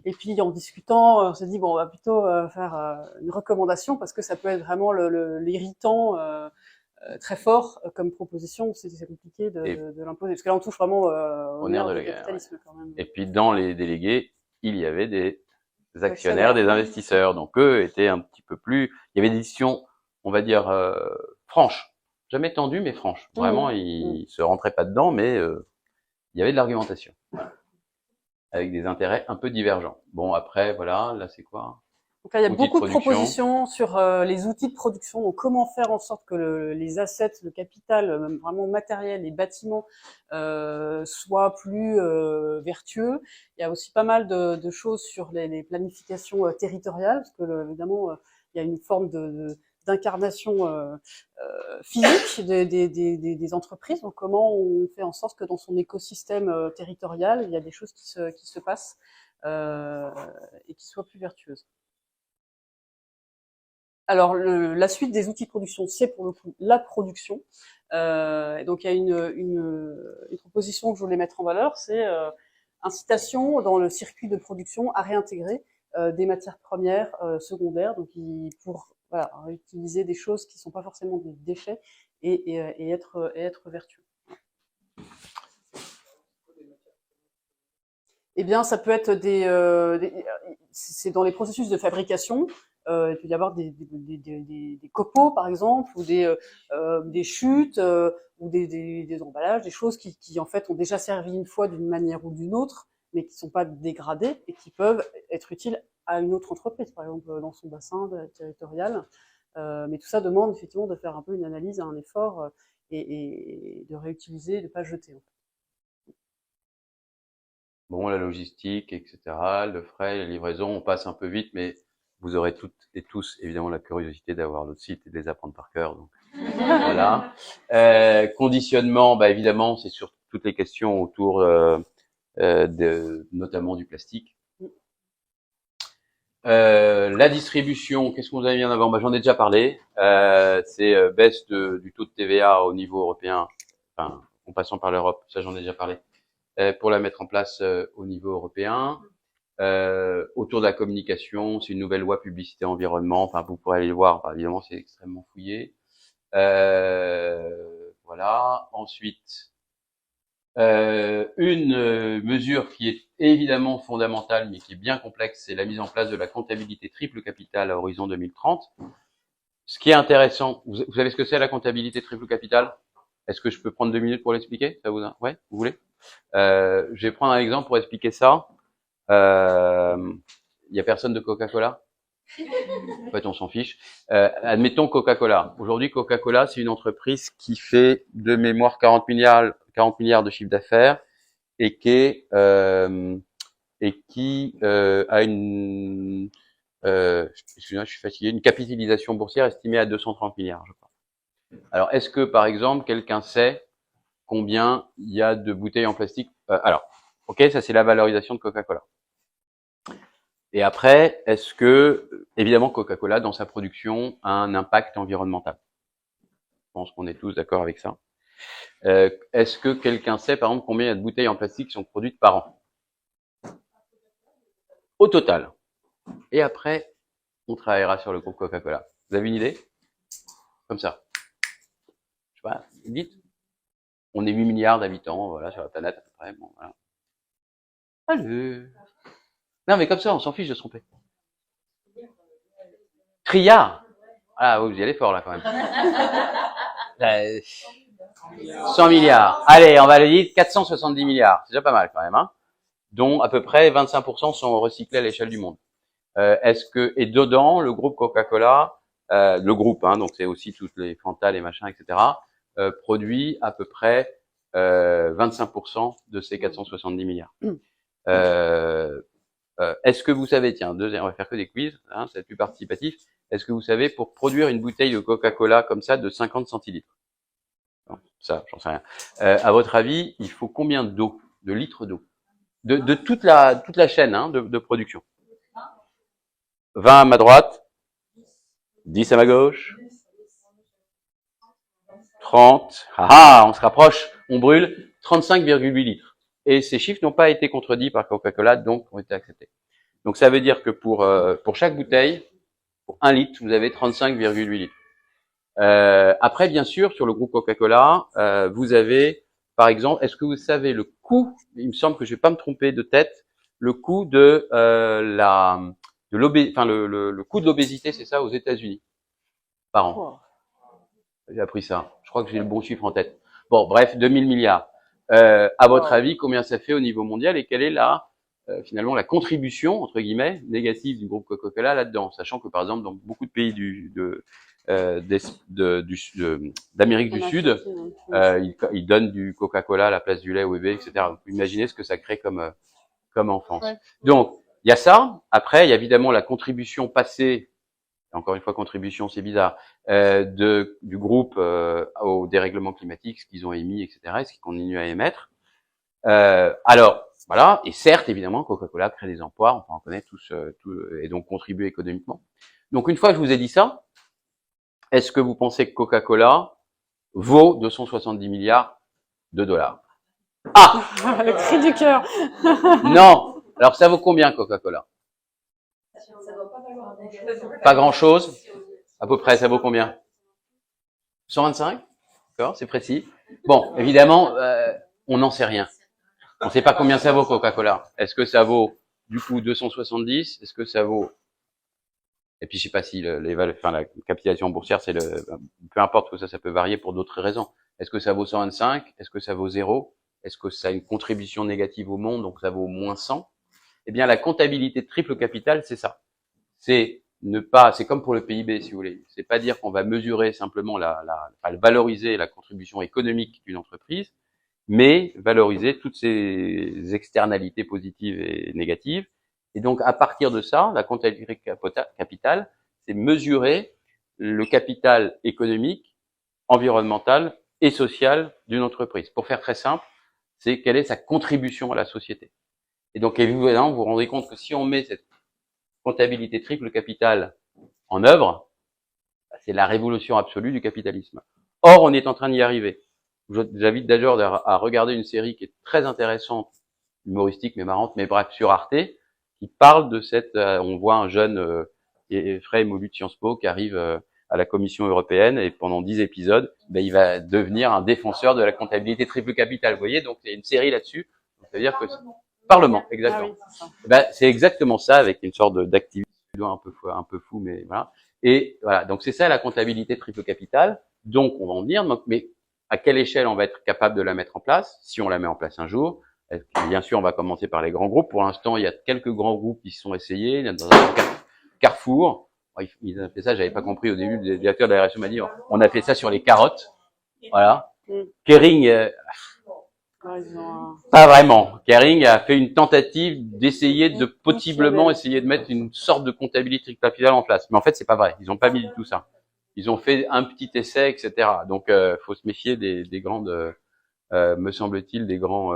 Et puis, en discutant, on s'est dit, bon, on va plutôt faire une recommandation parce que ça peut être vraiment l'irritant très fort comme proposition, c'est compliqué de l'imposer. Parce que là, on touche vraiment au nerf du capitalisme, quand même. Et puis, dans les délégués, il y avait des actionnaires, des investisseurs. Donc, eux étaient un petit peu plus... Il y avait des décisions, on va dire, franches. Jamais tendues, mais franches. Vraiment, ils se rentraient pas dedans, mais il y avait de l'argumentation. Avec des intérêts un peu divergents. Bon, après, voilà, là, c'est quoi ? Donc là, il y a beaucoup de propositions sur les outils de production. Donc, comment faire en sorte que les assets, le capital, même vraiment matériel, les bâtiments, soient plus vertueux. Il y a aussi pas mal de choses sur les planifications territoriales, parce que évidemment, il y a une forme d'incarnation physique des entreprises. Donc, comment on fait en sorte que dans son écosystème territorial, il y a des choses qui se passent et qui soient plus vertueuses. Alors, la suite des outils de production, c'est pour le coup la production. Donc, il y a une proposition que je voulais mettre en valeur, c'est incitation dans le circuit de production à réintégrer des matières premières secondaires, donc pour utiliser des choses qui ne sont pas forcément des déchets et être vertueux. Eh bien, ça peut être c'est dans les processus de fabrication. Il peut y avoir des copeaux, par exemple, ou des chutes, ou des emballages, des choses qui en fait ont déjà servi une fois d'une manière ou d'une autre, mais qui sont pas dégradées et qui peuvent être utiles à une autre entreprise, par exemple dans son bassin territorial. Mais tout ça demande effectivement de faire un peu une analyse, un effort et de réutiliser, de pas jeter. En fait. Bon, la logistique, etc., le frais, la livraison, on passe un peu vite, mais vous aurez toutes et tous évidemment la curiosité d'avoir notre site et de les apprendre par cœur. Donc voilà. Conditionnement, bah évidemment, c'est sur toutes les questions autour notamment du plastique. La distribution, qu'est-ce qu'on vous avez mis en avant ? Bah, j'en ai déjà parlé. C'est baisse du taux de TVA au niveau européen, enfin en passant par l'Europe. Ça, j'en ai déjà parlé. Pour la mettre en place au niveau européen. Autour de la communication, c'est une nouvelle loi publicité environnement. Enfin, vous pourrez aller le voir. Enfin, évidemment, c'est extrêmement fouillé. Voilà. Ensuite, une mesure qui est évidemment fondamentale, mais qui est bien complexe, c'est la mise en place de la comptabilité triple capital à horizon 2030. Ce qui est intéressant, vous savez ce que c'est la comptabilité triple capital ? Est-ce que je peux prendre 2 minutes pour l'expliquer ? Ça vous voulez ? Je vais prendre un exemple pour expliquer ça. Il y a personne de Coca-Cola ? En fait, on s'en fiche. Admettons Coca-Cola. Aujourd'hui, Coca-Cola, c'est une entreprise qui fait de mémoire 40 milliards de chiffre d'affaires et qui a une excusez-moi, je suis fatigué, une capitalisation boursière estimée à 230 milliards, je crois. Alors, est-ce que, par exemple, quelqu'un sait combien il y a de bouteilles en plastique ? Alors, ok, ça c'est la valorisation de Coca-Cola. Et après, est-ce que, évidemment, Coca-Cola, dans sa production, a un impact environnemental? Je pense qu'on est tous d'accord avec ça. Est-ce que quelqu'un sait, par exemple, combien il y a de bouteilles en plastique qui sont produites par an? Au total. Et après, on travaillera sur le groupe Coca-Cola. Vous avez une idée? Comme ça. Je sais pas, dites. On est 8 milliards d'habitants, voilà, sur la planète, à peu près. Bon, voilà. Allez. Non, mais comme ça, on s'en fiche de se tromper. Trilliard. Ah, vous y allez fort, là, quand même. 100 milliards. Allez, on va le dire 470 milliards. C'est déjà pas mal, quand même, hein. Dont à peu près 25% sont recyclés à l'échelle du monde. Et dedans, le groupe Coca-Cola, le groupe, hein, donc c'est aussi toutes les Fanta, les machins, etc., produit à peu près 25% de ces 470 milliards. Est-ce que vous savez, tiens, on va faire que des quiz, hein, c'est plus participatif. Est-ce que vous savez, pour produire une bouteille de Coca-Cola comme ça de 50 centilitres, non, ça, j'en sais rien. À votre avis, il faut combien d'eau, de litres d'eau, de toute la chaîne, hein, de production? 20 à ma droite, 10 à ma gauche, 30, on se rapproche, on brûle, 35,8 litres. Et ces chiffres n'ont pas été contredits par Coca-Cola, donc ont été acceptés. Donc ça veut dire que pour chaque bouteille, pour 1 litre, vous avez 35,8 litres. Après, bien sûr, sur le groupe Coca-Cola, vous avez, par exemple, est-ce que vous savez le coût, il me semble que je vais pas me tromper de tête, le coût de le coût de l'obésité, c'est ça, aux États-Unis, par an. Oh. J'ai appris ça. Je crois que j'ai le bon chiffre en tête. Bon, bref, 2000 milliards. À votre avis, combien ça fait au niveau mondial et quelle est finalement la contribution, entre guillemets, négative du groupe Coca-Cola là-dedans, sachant que, par exemple, dans beaucoup de pays d'Amérique du Sud, ils donnent du Coca-Cola à la place du lait au bébé, etc. Donc, imaginez ce que ça crée comme enfance. Ouais. Donc, il y a ça. Après, il y a évidemment la contribution passée, encore une fois, contribution, c'est bizarre, du groupe au dérèglement climatique, ce qu'ils ont émis, etc., et ce qu'ils continuent à émettre. Alors, voilà, et certes, évidemment, Coca-Cola crée des emplois, on en connaît tous, et donc contribue économiquement. Donc, une fois que je vous ai dit ça, est-ce que vous pensez que Coca-Cola vaut 270 milliards de dollars? Ah! Le cri du cœur. Non! Alors, ça vaut combien, Coca-Cola? Pas grand-chose. À peu près, ça vaut combien? 125? D'accord, c'est précis. Bon, évidemment, on n'en sait rien. On ne sait pas combien ça vaut Coca-Cola. Est-ce que ça vaut du coup 270? Est-ce que ça vaut... Et puis je sais pas si la capitalisation boursière, peu importe que ça peut varier pour d'autres raisons. Est-ce que ça vaut 125? Est-ce que ça vaut 0? Est-ce que ça a une contribution négative au monde, donc ça vaut moins 100? Eh bien, la comptabilité de triple capital, c'est ça. C'est comme pour le PIB, si vous voulez. C'est pas dire qu'on va mesurer simplement valoriser la contribution économique d'une entreprise, mais valoriser toutes ses externalités positives et négatives. Et donc, à partir de ça, la comptabilité capital, c'est mesurer le capital économique, environnemental et social d'une entreprise. Pour faire très simple, c'est quelle est sa contribution à la société. Et donc, évidemment, vous vous rendez compte que si on met cette comptabilité triple capital en œuvre, c'est la révolution absolue du capitalisme. Or, on est en train d'y arriver. J'invite d'ailleurs à regarder une série qui est très intéressante, humoristique mais marrante, mais bref, sur Arte, qui parle de on voit un jeune frais émolu de Sciences Po qui arrive à la Commission européenne et pendant 10 épisodes, il va devenir un défenseur de la comptabilité triple capital. Vous voyez, donc il y a une série là-dessus. Ça veut dire que Parlement, exactement. Ah oui, C'est exactement ça, avec une sorte d'activité un peu fou, mais voilà. Et voilà, donc c'est ça la comptabilité triple capital. Donc on va en venir, mais à quelle échelle on va être capable de la mettre en place, si on la met en place un jour? Bien sûr, on va commencer par les grands groupes. Pour l'instant, il y a quelques grands groupes qui se sont essayés. Il y a dans un Carrefour, ils ont fait ça, j'avais pas compris au début, le directeur de la RSE m'a dit, on a fait ça sur les carottes. Voilà. Kering, pas vraiment. Kering a fait une tentative d'essayer de possiblement essayer de mettre une sorte de comptabilité triple capital en place. Mais en fait, c'est pas vrai. Ils ont pas mis du tout ça. Ils ont fait un petit essai, etc. Donc, faut se méfier des grandes me semble-t-il, des grands,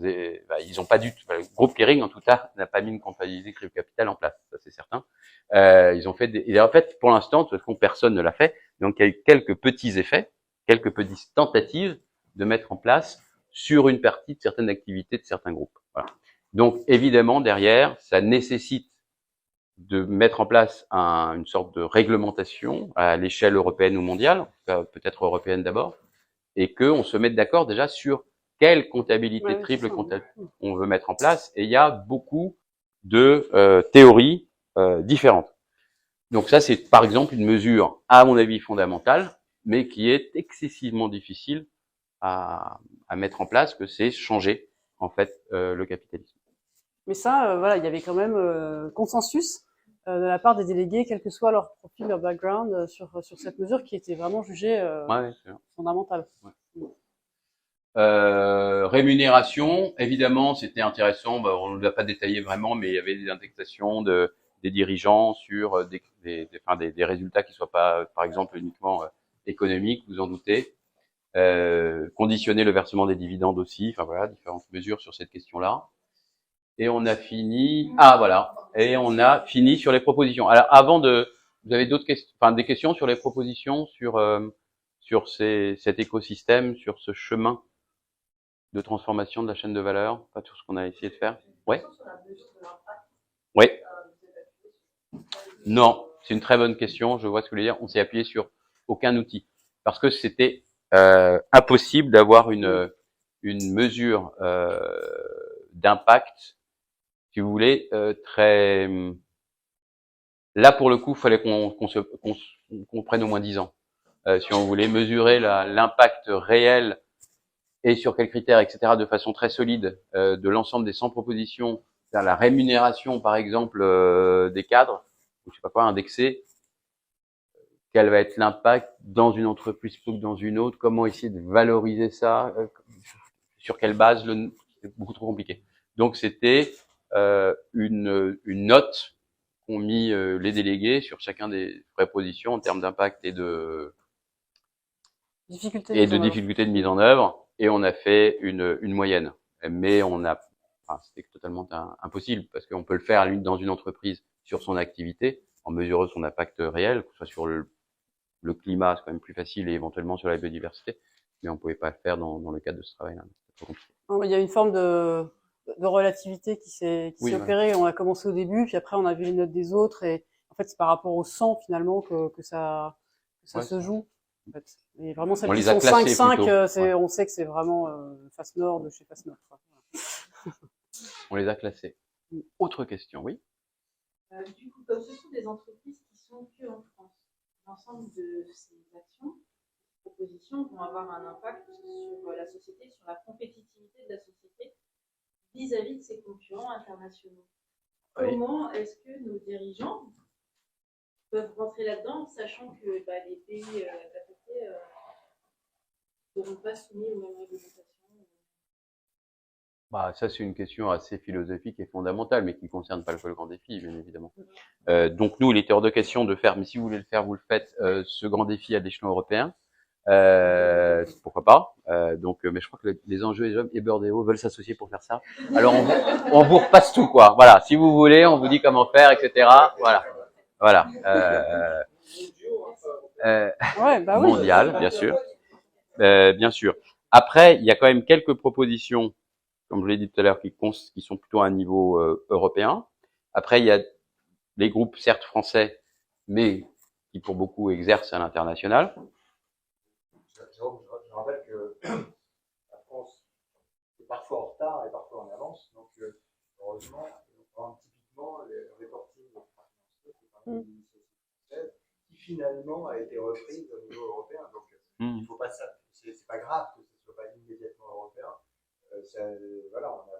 ils n'ont pas du tout. Le groupe Kering, en tout cas, n'a pas mis une comptabilité Crypto Capital en place, ça c'est certain. Ils ont fait et en fait, pour l'instant, de toute façon, personne ne l'a fait. Donc, il y a eu quelques petits effets, quelques petites tentatives de mettre en place sur une partie de certaines activités de certains groupes. Voilà. Donc, évidemment, derrière, ça nécessite de mettre en place une sorte de réglementation à l'échelle européenne ou mondiale, en tout cas peut-être européenne d'abord, et qu'on se mette d'accord déjà sur quelle comptabilité triple on veut mettre en place. Et il y a beaucoup de théories différentes. Donc ça, c'est par exemple une mesure, à mon avis, fondamentale, mais qui est excessivement difficile à mettre en place, que c'est changer en fait le capitalisme. Mais ça, voilà, il y avait quand même consensus de la part des délégués, quel que soit leur profil, leur background, sur cette mesure qui était vraiment jugée fondamentale. Ouais. Rémunération, évidemment, c'était intéressant. On ne l'a pas détaillé vraiment, mais il y avait des indexations des dirigeants sur des résultats qui soient pas, par exemple, uniquement économiques, vous en doutez. Conditionner le versement des dividendes aussi. Enfin voilà, différentes mesures sur cette question-là. Et on a fini. Ah voilà. Et on a fini sur les propositions. Alors vous avez d'autres questions, des questions sur les propositions, sur cet écosystème, sur ce chemin de transformation de la chaîne de valeur, pas tout ce qu'on a essayé de faire. Ouais. Oui. Non, c'est une très bonne question. Je vois ce que vous voulez dire. On s'est appuyé sur aucun outil parce que c'était impossible d'avoir une mesure d'impact, si vous voulez, très. Là pour le coup, il fallait qu'on prenne au moins 10 ans si on voulait mesurer l'impact réel et sur quels critères, etc., de façon très solide de l'ensemble des 100 propositions, c'est-à-dire la rémunération, par exemple, des cadres, ou je sais pas quoi, indexés, quel va être l'impact dans une entreprise plutôt que dans une autre, comment essayer de valoriser ça, sur quelle base, c'est beaucoup trop compliqué. Donc c'était une note qu'ont mis les délégués sur chacun des propositions en termes d'impact et de difficulté de mise en œuvre, et on a fait une moyenne. Mais c'était totalement impossible parce qu'on peut le faire dans une entreprise sur son activité en mesurant son impact réel, que ce soit sur le climat, c'est quand même plus facile, et éventuellement sur la biodiversité, mais on pouvait pas le faire dans le cadre de ce travail-là. C'est trop compliqué. Il y a une forme de relativité qui s'est opérée. On a commencé au début, puis après on a vu les notes des autres, et en fait c'est par rapport au 100 finalement que ça se joue. En fait. Et vraiment celles qui sont 5-5, on sait que c'est vraiment Face Nord de chez Face Nord. On les a classés. Autre question, oui. Du coup, comme ce sont des entreprises qui sont que en France, l'ensemble de ces actions, propositions vont avoir un impact sur la société, sur la compétitivité de la société vis-à-vis de ses concurrents internationaux. Oui. Comment est-ce que nos dirigeants peuvent rentrer là-dedans, sachant que les pays affectés ne seront pas soumis aux mêmes réglementations? Ça, c'est une question assez philosophique et fondamentale, mais qui ne concerne pas le grand défi, bien évidemment. Donc, nous, il était hors de question de faire, mais si vous voulez le faire, vous le faites, ce grand défi à l'échelon européen. Pourquoi pas. Mais je crois que les enjeux et Burdeo veulent s'associer pour faire ça. Alors, on vous repasse tout, quoi. Voilà. Si vous voulez, on vous dit comment faire, etc. Voilà. Mondial, bien sûr. Bien sûr. Après, il y a quand même quelques propositions, comme je l'ai dit tout à l'heure, qui sont plutôt à un niveau européen. Après, il y a les groupes, certes français, mais qui pour beaucoup exercent à l'international. Je rappelle que la France est parfois en retard et parfois en avance. Donc, heureusement, typiquement, le reporting financier, c'est une initiative française qui finalement a été reprise au niveau européen. Donc, il faut pas ça. C'est pas grave que ce soit pas immédiatement européen. On a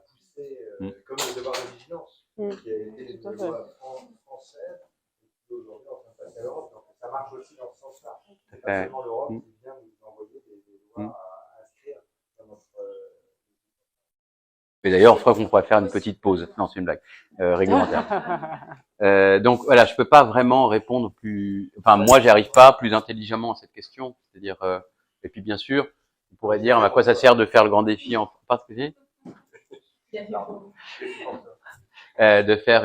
poussé comme le devoir de vigilance qui a été une loi française et qui aujourd'hui est en train de passer à l'Europe. Donc, ça marche aussi dans ce sens-là. C'est pas seulement l'Europe qui vient nous envoyer des lois à inscrire dans notre. Et d'ailleurs, je crois qu'on pourrait faire une petite pause. Non, c'est une blague réglementaire. Donc voilà, je peux pas vraiment répondre plus. Enfin, moi, j'y arrive pas plus intelligemment à cette question. C'est-à-dire, et puis bien sûr, On pourrait dire à quoi ça sert de faire le grand défi en particulier, de faire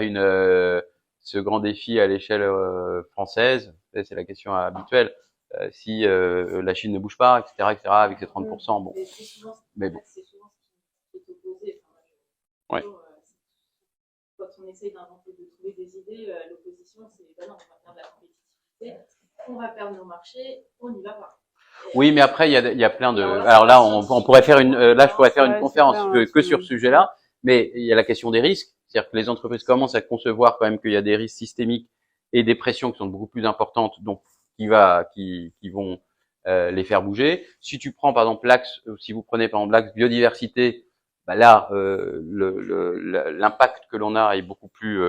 ce grand défi à l'échelle française. C'est la question habituelle. Si la Chine ne bouge pas, etc., avec ses 30%, bon. Mais bon. C'est souvent ce qui est opposé. Ouais. Quand on essaye d'inventer, de trouver des idées, l'opposition, c'est ben non, on va faire de la compétitivité, on va perdre nos marchés, on n'y va pas. Oui, mais après, il y a plein de. Alors là, on pourrait faire là, je pourrais faire une conférence que sur ce sujet-là, mais il y a la question des risques. C'est-à-dire que les entreprises commencent à concevoir quand même qu'il y a des risques systémiques et des pressions qui sont beaucoup plus importantes, donc qui vont les faire bouger. Si tu prends par exemple si vous prenez par exemple l'axe biodiversité, bah là, l'impact que l'on a est beaucoup plus,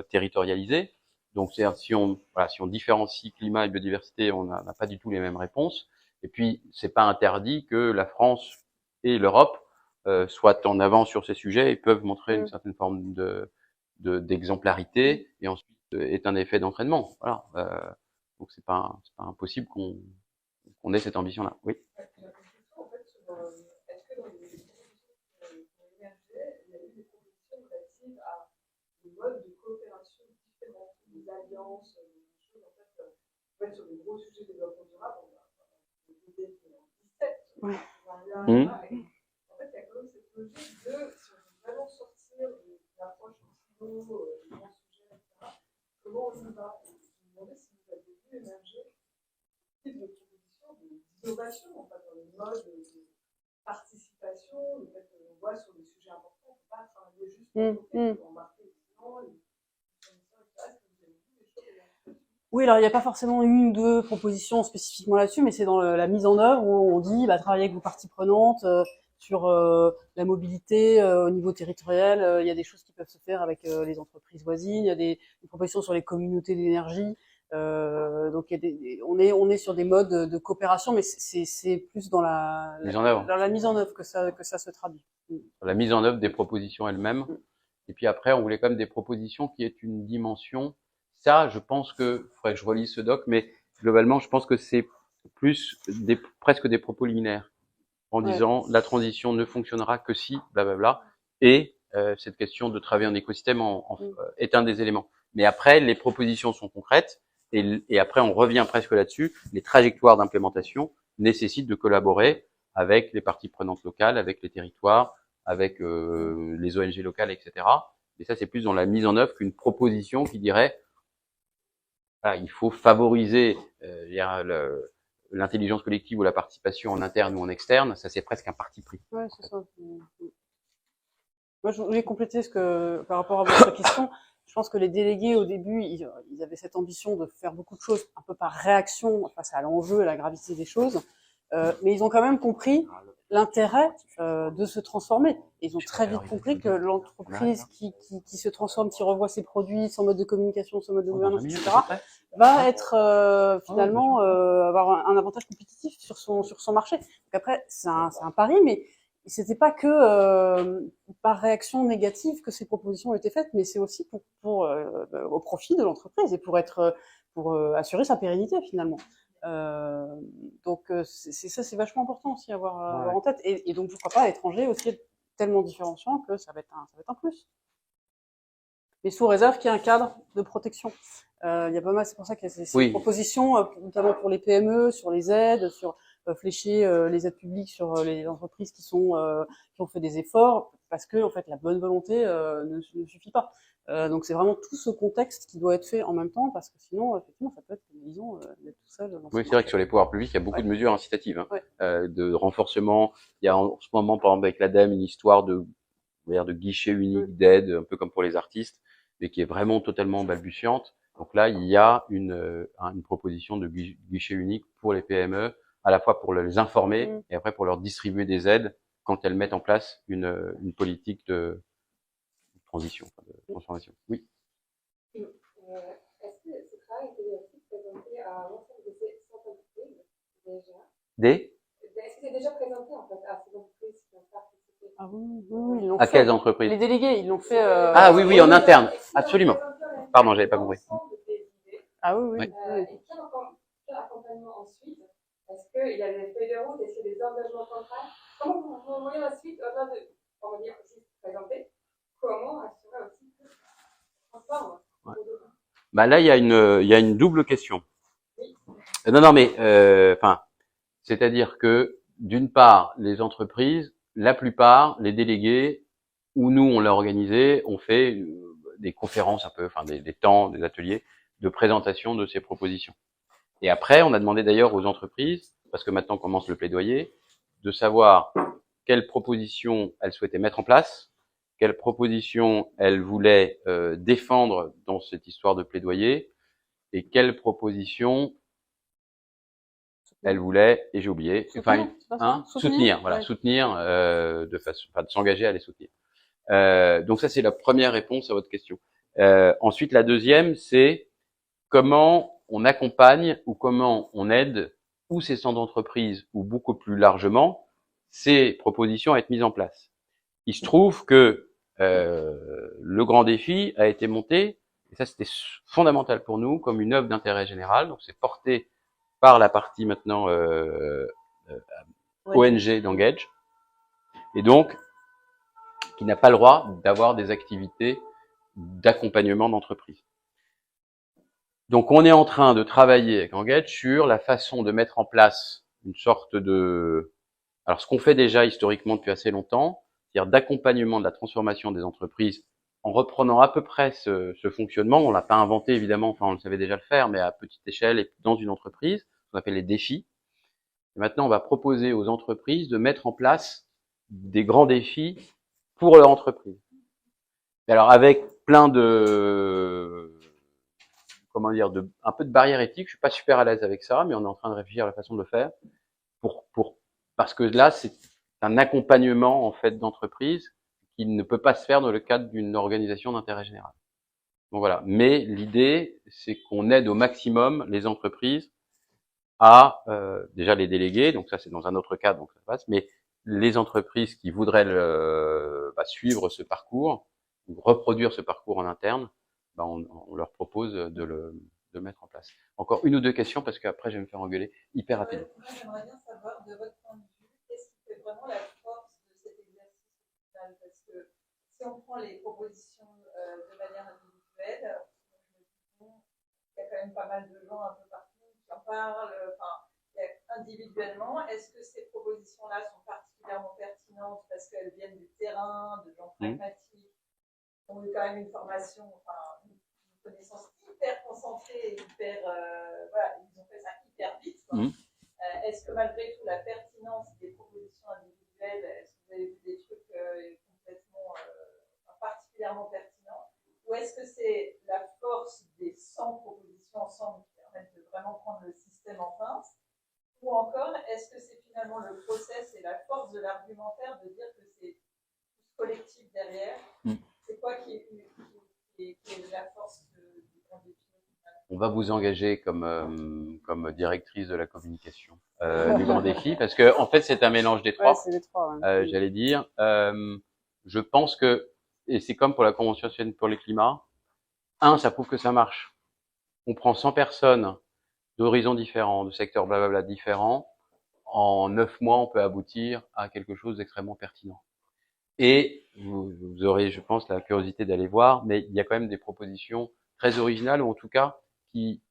territorialisé. Donc, si on différencie climat et biodiversité, on n'a pas du tout les mêmes réponses. Et puis, c'est pas interdit que la France et l'Europe soient en avant sur ces sujets et peuvent montrer une certaine forme d'exemplarité et ensuite est un effet d'entraînement. Voilà. Donc, c'est pas impossible qu'on ait cette ambition-là. Oui. En fait, est-ce que dans les propositions qui ont émergé, il y a eu des propositions relatives à des modes de coopération différents, des alliances, des choses en fait sur des gros sujets de développement durable, on a voté en 17. Oui. En fait, il y a quand même cette logique de si on veut vraiment sortir de l'approche en silo, des grands sujets, etc., comment on y va? Je me demandais si vous aviez vu émerger des propositions d'innovation en fait, dans les modes de participation, le fait qu'on voit sur des sujets importants, on ne peut pas travailler juste pour embarquer les clients, les fournisseurs, etc. Oui, alors il n'y a pas forcément une ou deux propositions spécifiquement là-dessus, mais c'est dans la mise en œuvre où on dit travailler avec vos parties prenantes sur la mobilité au niveau territorial. Il y a des choses qui peuvent se faire avec les entreprises voisines. Il y a des propositions sur les communautés d'énergie. Donc on est sur des modes de coopération, mais c'est plus dans la mise en œuvre que ça se traduit. La mise en œuvre des propositions elles-mêmes. Et puis après, on voulait quand même des propositions qui aient une dimension. Ça, je pense que faudrait que je relise ce doc, mais globalement, je pense que c'est plus presque des propos liminaires en disant la transition ne fonctionnera que si blablabla. Et cette question de travailler en écosystème est un des éléments. Mais après, les propositions sont concrètes. Et après, on revient presque là-dessus. Les trajectoires d'implémentation nécessitent de collaborer avec les parties prenantes locales, avec les territoires, avec les ONG locales, etc. Et ça, c'est plus dans la mise en œuvre qu'une proposition qui dirait il faut favoriser l'intelligence collective ou la participation en interne ou en externe. Ça, c'est presque un parti pris. Ouais, c'est ça. Moi, je voulais compléter par rapport à votre question. Je pense que les délégués, au début, ils avaient cette ambition de faire beaucoup de choses un peu par réaction face à l'enjeu et la gravité des choses. Mais ils ont quand même compris l'intérêt de se transformer. Ils ont très vite compris que l'entreprise qui se transforme, qui revoit ses produits, son mode de communication, son mode de gouvernance, etc., va être finalement avoir un avantage compétitif sur son marché. Donc après, c'est un pari, mais c'était pas que par réaction négative que ces propositions ont été faites, mais c'est aussi au profit de l'entreprise et pour assurer sa pérennité finalement. Donc c'est vachement important aussi à avoir en tête et donc pourquoi pas à l'étranger aussi tellement différenciant que ça va être un plus. Mais sous réserve qu'il y ait un cadre de protection. Il y a pas mal, c'est pour ça qu'il y a ces propositions, notamment pour les PME, sur les aides, sur flécher les aides publiques sur les entreprises qui ont fait des efforts, parce que en fait la bonne volonté ne suffit pas. Donc c'est vraiment tout ce contexte qui doit être fait en même temps, parce que sinon effectivement ça peut être une vision d'être tout seul. Oui, c'est vrai que sur les pouvoirs publics, il y a beaucoup de mesures incitatives, de renforcement. Il y a en ce moment, par exemple, avec l'ADEME, une histoire de guichet unique d'aide, un peu comme pour les artistes, mais qui est vraiment totalement balbutiante. Donc là, il y a une proposition de guichet unique pour les PME, à la fois pour les informer et après pour leur distribuer des aides quand elles mettent en place une politique de transition, de transformation. Oui. Est-ce que ce travail a été aussi présenté à l'ensemble de ces entreprises déjà? Est-ce que c'est déjà présenté en fait à ces entreprises qui ont participé? Ah oui, ils l'ont fait. À quelles entreprises? Les délégués, ils l'ont fait. Ah oui, en interne, absolument. Pardon, j'avais pas compris. Ah oui. Et quel accompagnement ensuite? Est-ce que qu'il y a des feuilles de route, est-ce qu'il y a des engagements contrats? Comment vous voyez ensuite, au-delà de, on va dire aussi présenter, comment assurer aussi que ça transforme? Ouais. Bah là, il y a une double question. Oui. Non, non, mais enfin, c'est-à-dire que d'une part, les entreprises, la plupart, les délégués, où nous on l'a organisé, on fait des conférences un peu, enfin des temps, des ateliers de présentation de ces propositions. Et après, on a demandé d'ailleurs aux entreprises, parce que maintenant commence le plaidoyer, de savoir quelles propositions elles souhaitaient mettre en place, quelles propositions elles voulaient défendre dans cette histoire de plaidoyer, et quelles propositions elles voulaient, et j'ai oublié, soutenir, voilà, ouais. soutenir de façon, enfin, de s'engager à les soutenir. Donc ça, c'est la première réponse à votre question. Ensuite, la deuxième, c'est comment on accompagne ou comment on aide ou ces centres d'entreprise ou beaucoup plus largement ces propositions à être mises en place. Il se trouve que le grand défi a été monté, et ça c'était fondamental pour nous, comme une œuvre d'intérêt général. Donc c'est porté par la partie maintenant ONG d'Engage, et donc qui n'a pas le droit d'avoir des activités d'accompagnement d'entreprise. Donc on est en train de travailler avec Engage sur la façon de mettre en place une sorte de... Alors ce qu'on fait déjà historiquement depuis assez longtemps, c'est-à-dire d'accompagnement de la transformation des entreprises en reprenant à peu près ce fonctionnement. On l'a pas inventé évidemment, enfin on le savait déjà le faire, mais à petite échelle et dans une entreprise, ce qu'on appelle les défis. Et maintenant on va proposer aux entreprises de mettre en place des grands défis pour leur entreprise. Et alors avec plein de... comment dire, un peu de barrière éthique. Je suis pas super à l'aise avec ça, mais on est en train de réfléchir à la façon de le faire parce que là, c'est un accompagnement, en fait, d'entreprise qui ne peut pas se faire dans le cadre d'une organisation d'intérêt général. Donc voilà. Mais l'idée, c'est qu'on aide au maximum les entreprises à, déjà les délégués, donc ça c'est dans un autre cadre, donc ça passe, mais les entreprises qui voudraient suivre ce parcours, ou reproduire ce parcours en interne, on leur propose de le mettre en place. Encore une ou deux questions, parce qu'après je vais me faire engueuler hyper rapidement. Moi, j'aimerais bien savoir, de votre point de vue, qu'est-ce qui fait vraiment la force de cet exercice final? Parce que si on prend les propositions de manière individuelle, il y a quand même pas mal de gens un peu partout qui en parlent. Individuellement, est-ce que ces propositions-là sont particulièrement pertinentes parce qu'elles viennent du terrain, de gens pragmatiques, qui ont eu quand même une formation, une connaissance hyper concentrée, hyper, ils ont fait ça hyper vite. Est-ce que malgré tout la pertinence des propositions individuelles, est-ce que vous avez vu des trucs complètement particulièrement pertinents, ou est-ce que c'est la force des 100 propositions ensemble qui permettent de vraiment prendre le système en pince? Ou encore, est-ce que c'est finalement le process et la force de l'argumentaire de dire que c'est collectif derrière? C'est quoi qui est la force du grand défi? On va vous engager comme directrice de la communication du grand défi, parce que en fait c'est un mélange des trois. Ouais, c'est les trois. Ouais. J'allais dire. Je pense que, et c'est comme pour la Convention citoyenne pour le climat, ça prouve que ça marche. On prend 100 personnes d'horizons différents, de secteurs blablabla différents. En 9 mois, on peut aboutir à quelque chose d'extrêmement pertinent. Et vous aurez, je pense, la curiosité d'aller voir, mais il y a quand même des propositions très originales, ou en tout cas qui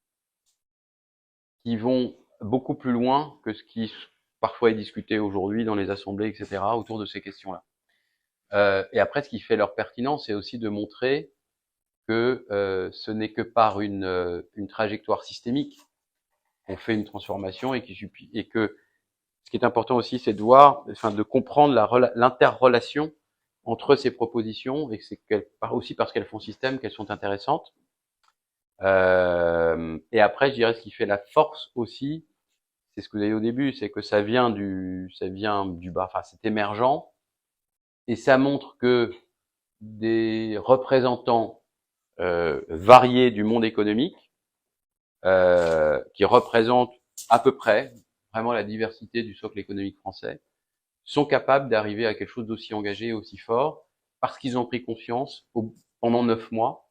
vont beaucoup plus loin que ce qui parfois est discuté aujourd'hui dans les assemblées, etc., autour de ces questions-là. Et après, ce qui fait leur pertinence, c'est aussi de montrer que ce n'est que par une trajectoire systémique qu'on fait une transformation, et que ce qui est important aussi, c'est de voir, de comprendre l'interrelation entre ces propositions, et que c'est aussi parce qu'elles font système qu'elles sont intéressantes. Et après, je dirais ce qui fait la force aussi, c'est ce que vous avez dit au début, c'est que ça vient du bas, enfin c'est émergent, et ça montre que des représentants variés du monde économique, qui représentent à peu près vraiment la diversité du socle économique français, sont capables d'arriver à quelque chose d'aussi engagé et aussi fort, parce qu'ils ont pris conscience pendant 9 mois,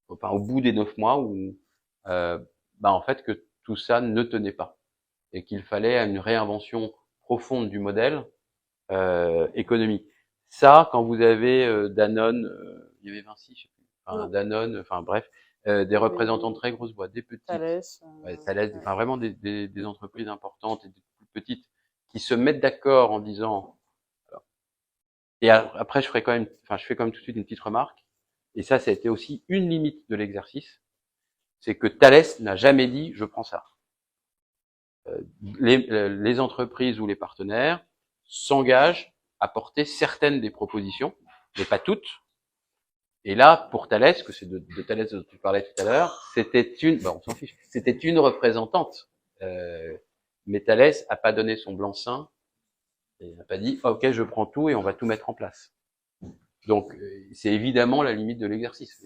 enfin au bout des 9 mois, où en fait que tout ça ne tenait pas. et qu'il fallait une réinvention profonde du modèle économique. Ça, quand vous avez Danone, il y avait Vinci, je sais plus, enfin, Danone, enfin bref, des représentants de très grosses boîtes, des petites, Thales, Thales, enfin vraiment des entreprises importantes et des plus petites qui se mettent d'accord en disant. Et après, je fais quand même tout de suite une petite remarque. Et ça a été aussi une limite de l'exercice, c'est que Thales n'a jamais dit je prends ça. Les entreprises ou les partenaires s'engagent à porter certaines des propositions, mais pas toutes. Et là, pour Thales, que c'est de Thales dont tu parlais tout à l'heure, c'était on s'en fiche, c'était une représentante. Mais Thales a pas donné son blanc-seing et n'a pas dit ok, je prends tout et on va tout mettre en place. Donc, c'est évidemment la limite de l'exercice.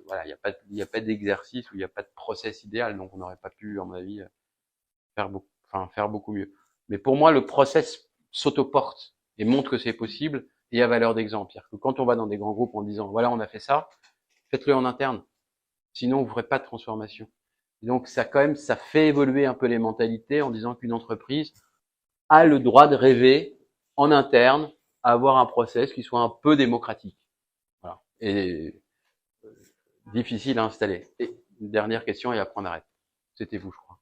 Voilà, il y a pas d'exercice où il n'y a pas de process idéal, donc on n'aurait pas pu, à mon avis, faire beaucoup mieux. Mais pour moi, le process s'autoporte et montre que c'est possible et a valeur d'exemple. C'est-à-dire que quand on va dans des grands groupes en disant, voilà, on a fait ça, faites-le en interne. Sinon, vous ferez pas de transformation. Et donc, ça fait évoluer un peu les mentalités en disant qu'une entreprise a le droit de rêver en interne à avoir un process qui soit un peu démocratique. Voilà. Et difficile à installer. Et une dernière question et après on arrête. C'était vous, je crois.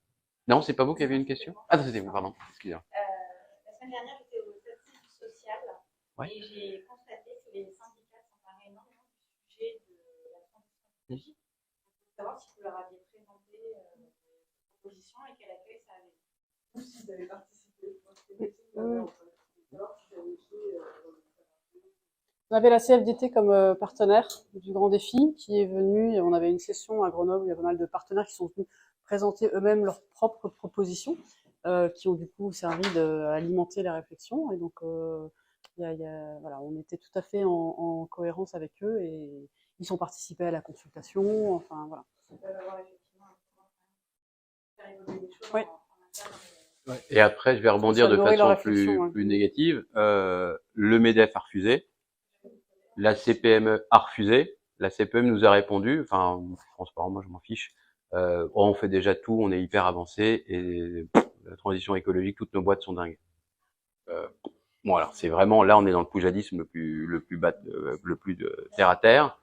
Non, c'est pas vous qui avez une question? Ah, c'était vous, pardon. Excusez-moi. La semaine dernière, j'étais au statut social et j'ai constaté que les syndicats s'emparaient énormément du sujet de la transition écologique. Je voulais savoir si vous leur aviez présenté ces propositions et quel accueil ça avait. Ou s'ils avaient participé. On avait la CFDT comme partenaire du Grand Défi qui est venu, et on avait une session à Grenoble où il y a pas mal de partenaires qui sont venus présenter eux-mêmes leurs propres propositions qui ont du coup servi à alimenter les réflexions. Et donc, voilà, on était tout à fait en cohérence avec eux et ils ont participé à la consultation. Enfin, voilà. Oui. Et après, je vais rebondir de façon plus négative. Le MEDEF a refusé. La CPME a refusé. La CPME nous a répondu. Enfin, transparent, moi je m'en fiche. On fait déjà tout, on est hyper avancé et la transition écologique, toutes nos boîtes sont dingues. Voilà, c'est vraiment là, on est dans le poujadisme le plus de terre à terre.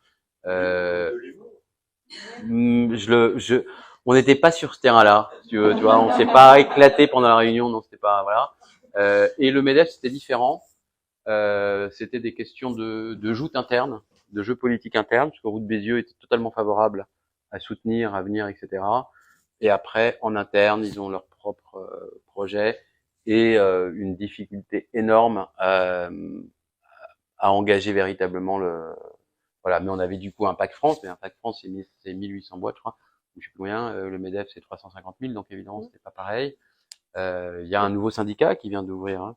On n'était pas sur ce terrain-là, tu vois, on s'est pas éclaté pendant la réunion, non, c'était pas voilà. Et le MEDEF, c'était différent. C'était des questions de joute interne, de jeu politique interne, parce que Route Bézieux était totalement favorable à soutenir, à venir, etc. Et après, en interne, ils ont leur propre projet et une difficulté énorme à engager véritablement voilà. Mais on avait du coup un PAC France, mais un PAC France, c'est 1800 boîtes, je crois. Je sais plus combien. Le MEDEF, c'est 350 000, donc évidemment, c'était pas pareil. Il y a un nouveau syndicat qui vient d'ouvrir, hein,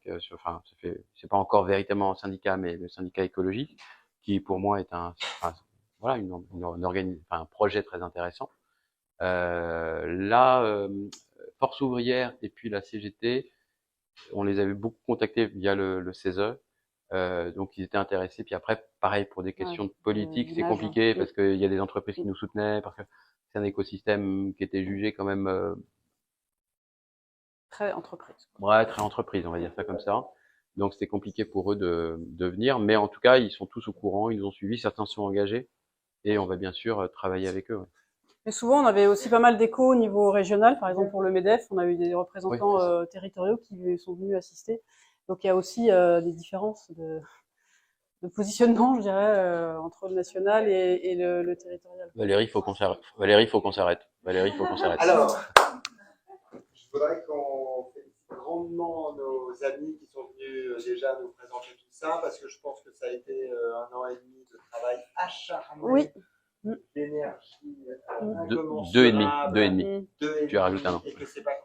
c'est pas encore véritablement un syndicat, mais le syndicat écologique, qui pour moi est un projet très intéressant. Force ouvrière et puis la CGT, on les avait beaucoup contactés via le CESE, donc ils étaient intéressés. Puis après, pareil pour des questions de politique, c'est compliqué parce qu'il y a des entreprises qui nous soutenaient, parce que c'est un écosystème qui était jugé quand même très entreprise. Ouais, très entreprise, on va dire ça comme ça. Donc c'était compliqué pour eux de venir, mais en tout cas, ils sont tous au courant, ils nous ont suivis, certains sont engagés, et on va bien sûr travailler avec eux. Ouais. Mais souvent, on avait aussi pas mal d'échos au niveau régional. Par exemple, pour le MEDEF, on a eu des représentants territoriaux qui sont venus assister. Donc il y a aussi des différences de positionnement, je dirais, entre le national et le territorial. Valérie, il faut qu'on s'arrête. Alors, je voudrais qu'on félicite grandement nos amis qui sont venus déjà nous présenter tout ça, parce que je pense que ça a été 1 an et demi de travail acharné, oui. d'énergie Deux et demi. Tu as rajouté un an. Et que c'est pas